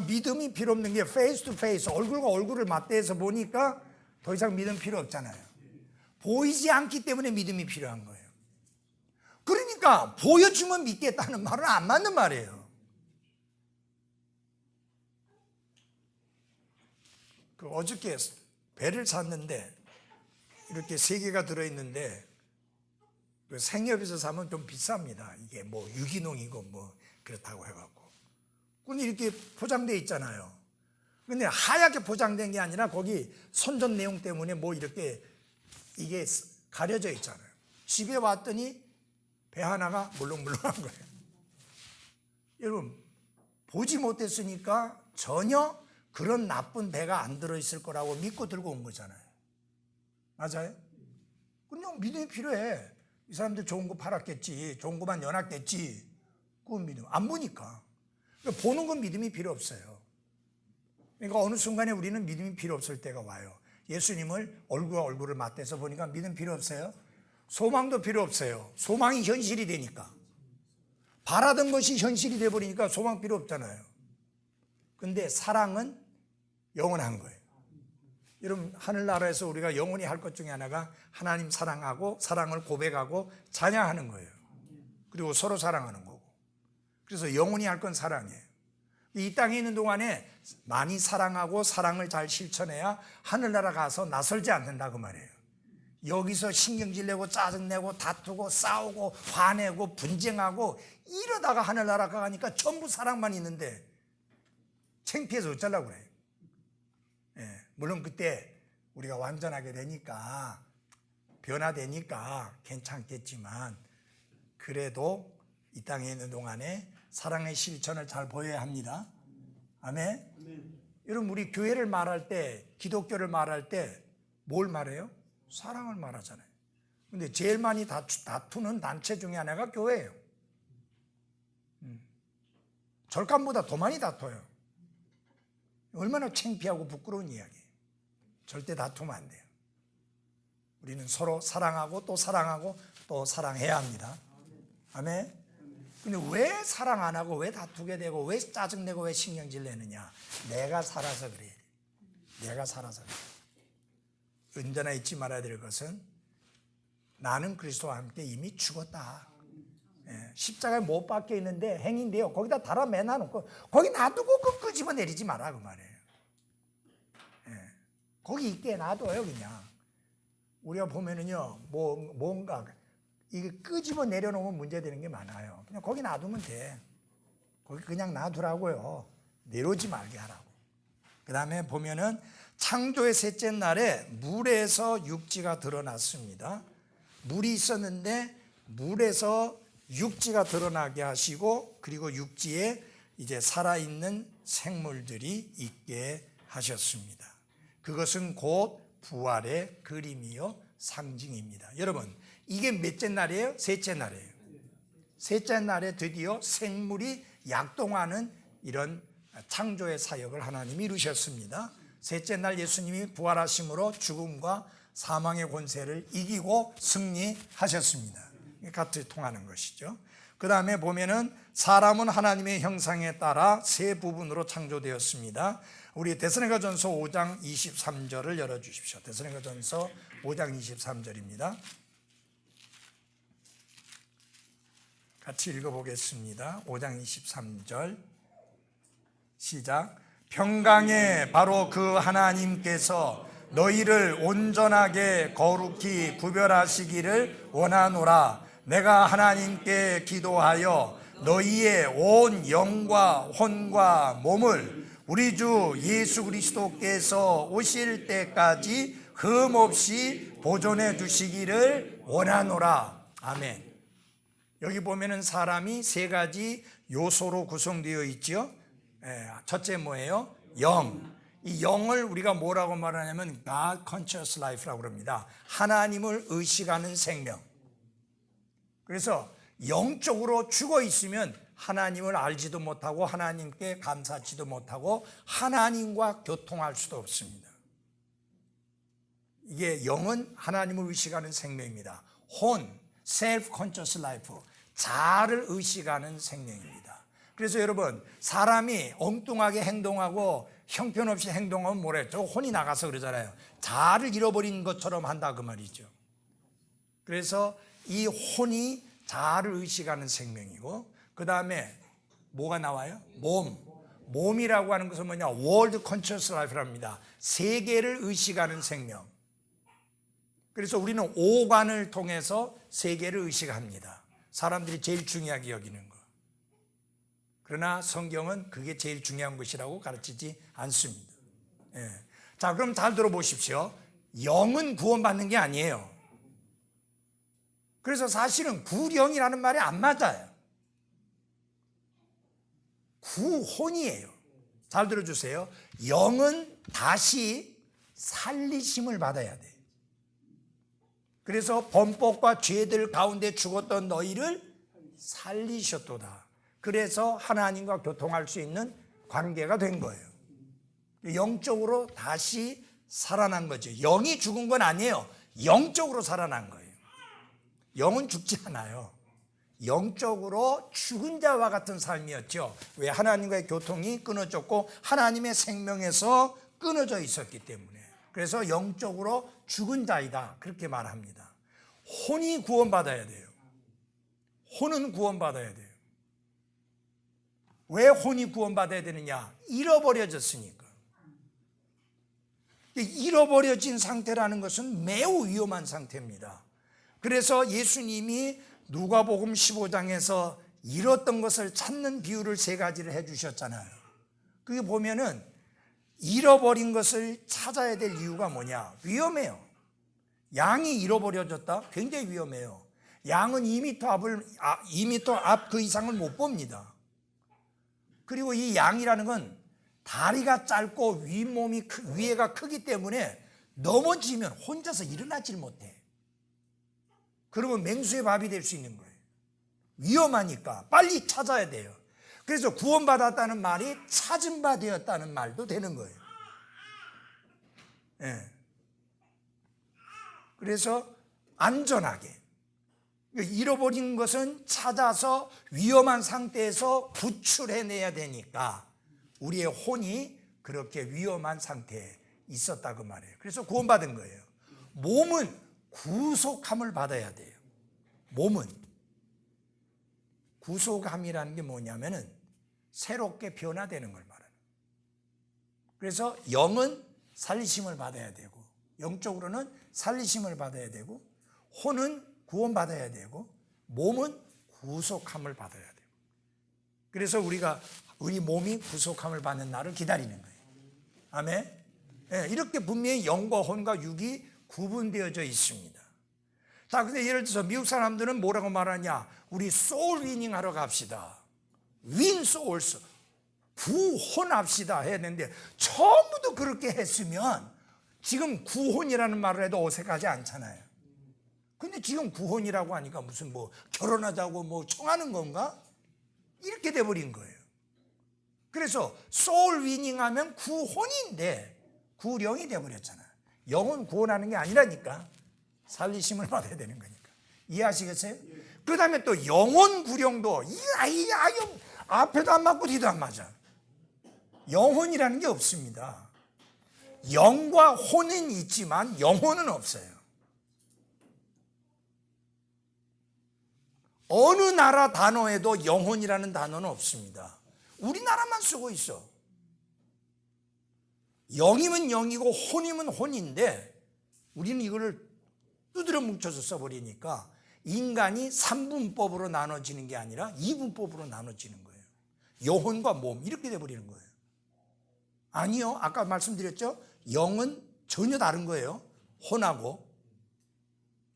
믿음이 필요 없는 게 페이스 투 페이스, 얼굴과 얼굴을 맞대서 보니까 더 이상 믿음 필요 없잖아요. 보이지 않기 때문에 믿음이 필요한 거예요. 그러니까 보여주면 믿겠다는 말은 안 맞는 말이에요. 어저께 배를 샀는데 이렇게 3개가 들어있는데 생협에서 사면 좀 비쌉니다. 이게 뭐 유기농이고 뭐 그렇다고 해갖고. 근데 이렇게 포장되어 있잖아요. 근데 하얗게 포장된 게 아니라 거기 선전 내용 때문에 뭐 이렇게 이게 가려져 있잖아요. 집에 왔더니 배 하나가 물렁물렁한 거예요. 여러분, 보지 못했으니까 전혀 그런 나쁜 배가 안 들어있을 거라고 믿고 들고 온 거잖아요. 맞아요? 그냥 믿음이 필요해. 이 사람들 좋은 거 팔았겠지, 좋은 거만 연합겠지. 그건 믿음. 안 보니까. 그러니까 보는 건 믿음이 필요 없어요. 그러니까 어느 순간에 우리는 믿음이 필요 없을 때가 와요. 예수님을 얼굴과 얼굴을 맞대서 보니까 믿음 필요 없어요. 소망도 필요 없어요. 소망이 현실이 되니까. 바라던 것이 현실이 돼버리니까 소망 필요 없잖아요. 근데 사랑은 영원한 거예요. 여러분, 하늘나라에서 우리가 영원히 할 것 중에 하나가 하나님 사랑하고 사랑을 고백하고 찬양하는 거예요. 그리고 서로 사랑하는 거고. 그래서 영원히 할 건 사랑이에요. 이 땅에 있는 동안에 많이 사랑하고 사랑을 잘 실천해야 하늘나라 가서 나설지 않는다 그 말이에요. 여기서 신경질 내고 짜증내고 다투고 싸우고 화내고 분쟁하고 이러다가 하늘나라 가니까 전부 사랑만 있는데 창피해서 어쩌려고 그래요. 예, 물론 그때 우리가 완전하게 되니까 변화되니까 괜찮겠지만 그래도 이 땅에 있는 동안에 사랑의 실천을 잘 보여야 합니다. 아멘. 여러분, 우리 교회를 말할 때, 기독교를 말할 때 뭘 말해요? 사랑을 말하잖아요. 근데 제일 많이 다투는 단체 중에 하나가 교회예요. 절간보다 더 많이 다퉈요. 얼마나 창피하고 부끄러운 이야기예요. 절대 다투면 안 돼요. 우리는 서로 사랑하고 또 사랑하고 또 사랑해야 합니다. 아멘. 근데 왜 사랑 안 하고 왜 다투게 되고 왜 짜증내고 왜 신경질 내느냐? 내가 살아서 그래. 내가 살아서 그래. 언제나 잊지 말아야 될 것은 나는 그리스도와 함께 이미 죽었다. 예, 십자가에 못 박혀 있는데 행인데요. 거기다 달아 매놔놓고 거기 놔두고 그 끄집어 내리지 마라 그 말이에요. 예, 거기 있게 놔둬요 그냥. 우리가 보면은요, 뭔가 이게 끄집어 내려놓으면 문제되는 게 많아요. 그냥 거기 놔두면 돼. 거기 그냥 놔두라고요. 내려오지 말게 하라고. 그 다음에 보면은 창조의 셋째 날에 물에서 육지가 드러났습니다. 물이 있었는데 물에서 육지가 드러나게 하시고 그리고 육지에 이제 살아있는 생물들이 있게 하셨습니다. 그것은 곧 부활의 그림이요 상징입니다. 여러분, 이게 몇째 날이에요? 셋째 날이에요. 셋째 날에 드디어 생물이 약동하는 이런 창조의 사역을 하나님이 이루셨습니다. 셋째 날 예수님이 부활하심으로 죽음과 사망의 권세를 이기고 승리하셨습니다. 같이 통하는 것이죠. 그 다음에 보면은 사람은 하나님의 형상에 따라 세 부분으로 창조되었습니다. 우리 데살로니가전서 5장 23절을 열어주십시오. 데살로니가전서 5장 23절입니다. 같이 읽어보겠습니다. 5장 23절 시작. 평강에 바로 그 하나님께서 너희를 온전하게 거룩히 구별하시기를 원하노라. 내가 하나님께 기도하여 너희의 온 영과 혼과 몸을 우리 주 예수 그리스도께서 오실 때까지 흠없이 보존해 주시기를 원하노라. 아멘. 여기 보면은 사람이 세 가지 요소로 구성되어 있죠. 첫째 뭐예요? 영. 이 영을 우리가 뭐라고 말하냐면 God conscious life라고 합니다. 하나님을 의식하는 생명. 그래서 영적으로 죽어 있으면 하나님을 알지도 못하고 하나님께 감사하지도 못하고 하나님과 교통할 수도 없습니다. 이게 영은 하나님을 의식하는 생명입니다. 혼, self-conscious life, 자아를 의식하는 생명입니다. 그래서 여러분, 사람이 엉뚱하게 행동하고 형편없이 행동하면 뭐랬죠? 혼이 나가서 그러잖아요. 자아를 잃어버린 것처럼 한다 그 말이죠. 그래서 이 혼이 자아를 의식하는 생명이고, 그 다음에 뭐가 나와요? 몸이라고 하는 것은 뭐냐? World Conscious Life랍니다. 세계를 의식하는 생명. 그래서 우리는 오관을 통해서 세계를 의식합니다. 사람들이 제일 중요하게 여기는 거. 그러나 성경은 그게 제일 중요한 것이라고 가르치지 않습니다. 예. 자, 그럼 잘 들어보십시오. 영은 구원받는 게 아니에요. 그래서 사실은 구령이라는 말이 안 맞아요. 구혼이에요. 잘 들어주세요. 영은 다시 살리심을 받아야 돼. 그래서 범법과 죄들 가운데 죽었던 너희를 살리셨도다. 그래서 하나님과 교통할 수 있는 관계가 된 거예요. 영적으로 다시 살아난 거죠. 영이 죽은 건 아니에요. 영적으로 살아난 거예요. 영은 죽지 않아요. 영적으로 죽은 자와 같은 삶이었죠. 왜? 하나님과의 교통이 끊어졌고 하나님의 생명에서 끊어져 있었기 때문에. 그래서 영적으로 죽은 자이다, 그렇게 말합니다. 혼이 구원받아야 돼요. 혼은 구원받아야 돼요. 왜 혼이 구원받아야 되느냐? 잃어버려졌으니까. 잃어버려진 상태라는 것은 매우 위험한 상태입니다. 그래서 예수님이 누가복음 15장에서 잃었던 것을 찾는 비유를 3가지를 해주셨잖아요. 그게 보면은 잃어버린 것을 찾아야 될 이유가 뭐냐? 위험해요. 양이 잃어버려졌다? 굉장히 위험해요. 양은 2m 앞 그 이상을 못 봅니다. 그리고 이 양이라는 건 다리가 짧고 위에가 크기 때문에 넘어지면 혼자서 일어나질 못해. 그러면 맹수의 밥이 될 수 있는 거예요. 위험하니까 빨리 찾아야 돼요. 그래서 구원받았다는 말이 찾은 바 되었다는 말도 되는 거예요. 예. 그래서 안전하게, 잃어버린 것은 찾아서 위험한 상태에서 구출해내야 되니까 우리의 혼이 그렇게 위험한 상태에 있었다 그 말이에요. 그래서 구원받은 거예요. 몸은 구속함을 받아야 돼요. 몸은 구속함이라는 게 뭐냐면은 새롭게 변화되는 걸 말하는 거예요. 그래서 영은 살리심을 받아야 되고, 영적으로는 살리심을 받아야 되고, 혼은 구원받아야 되고, 몸은 구속함을 받아야 되고. 그래서 우리 몸이 구속함을 받는 날을 기다리는 거예요. 아멘. 네, 이렇게 분명히 영과 혼과 육이 구분되어져 있습니다. 자, 근데 예를 들어서 미국 사람들은 뭐라고 말하냐? 우리 소울 위닝 하러 갑시다. 윈 소울스, 구혼합시다 해야 되는데, 처음부터 그렇게 했으면 지금 구혼이라는 말을 해도 어색하지 않잖아요. 근데 지금 구혼이라고 하니까 무슨 뭐 결혼하자고 뭐 청하는 건가? 이렇게 돼버린 거예요. 그래서 소울 위닝 하면 구혼인데 구령이 돼버렸잖아요. 영은 구원하는 게 아니라니까. 살리심을 받아야 되는 거니까. 이해하시겠어요? 그 다음에 또 영혼 구령도 앞에도 안 맞고 뒤도 안 맞아. 영혼이라는 게 없습니다. 영과 혼은 있지만 영혼은 없어요. 어느 나라 단어에도 영혼이라는 단어는 없습니다. 우리나라만 쓰고 있어. 영이면 영이고 혼이면 혼인데 우리는 이거를 두드려 뭉쳐서 써버리니까 인간이 3분법으로 나눠지는 게 아니라 2분법으로 나눠지는 거예요. 영혼과 몸 이렇게 돼버리는 거예요. 아니요, 아까 말씀드렸죠? 영은 전혀 다른 거예요. 혼하고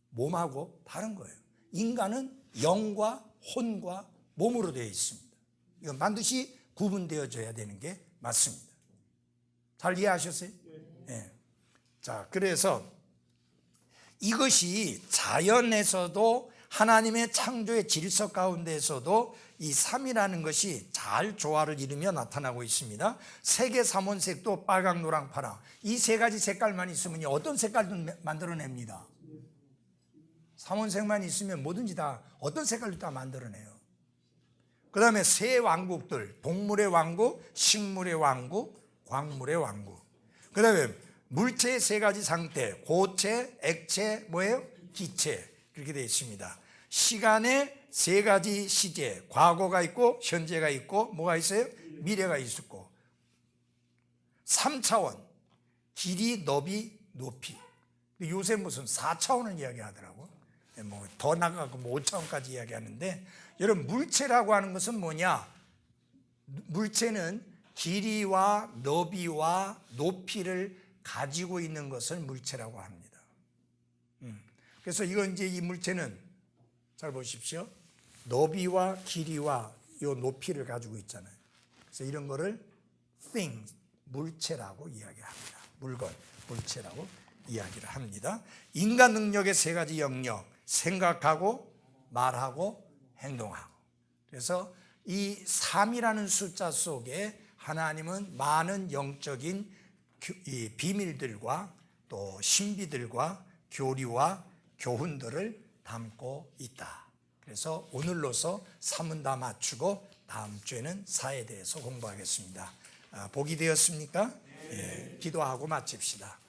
몸하고 다른 거예요. 인간은 영과 혼과 몸으로 되어 있습니다. 이건 반드시 구분되어져야 되는 게 맞습니다. 잘 이해하셨어요? 네. 자, 그래서 이것이 자연에서도 하나님의 창조의 질서 가운데에서도 이 3이라는 것이 잘 조화를 이루며 나타나고 있습니다. 색의 삼원색도 빨강, 노랑, 파랑, 이 세 가지 색깔만 있으면 어떤 색깔도 만들어냅니다. 삼원색만 있으면 뭐든지 다 어떤 색깔도 다 만들어내요. 그 다음에 세 왕국들, 동물의 왕국, 식물의 왕국, 광물의 왕국. 그 다음에 물체의 세 가지 상태, 고체, 액체, 뭐예요? 기체. 그렇게 되어 있습니다. 시간의 세 가지 시제, 과거가 있고 현재가 있고 뭐가 있어요? 미래가 있었고. 3차원, 길이, 너비, 높이. 요새 무슨 4차원을 이야기하더라고. 뭐 더 나가고 5차원까지 이야기하는데, 여러분 물체라고 하는 것은 뭐냐? 물체는 길이와 너비와 높이를 가지고 있는 것을 물체라고 합니다. 그래서 이건 이제 이 물체는 잘 보십시오. 너비와 길이와 요 높이를 가지고 있잖아요. 그래서 이런 거를 things, 물체라고 이야기합니다. 물건, 물체라고 이야기를 합니다. 인간 능력의 세 가지 영역, 생각하고 말하고 행동하고. 그래서 이 3이라는 숫자 속에 하나님은 많은 영적인 이 비밀들과 또 신비들과 교리와 교훈들을 담고 있다. 그래서 오늘로서 3은 다 맞추고 다음 주에는 4에 대해서 공부하겠습니다. 복이 되었습니까? 예, 기도하고 마칩시다.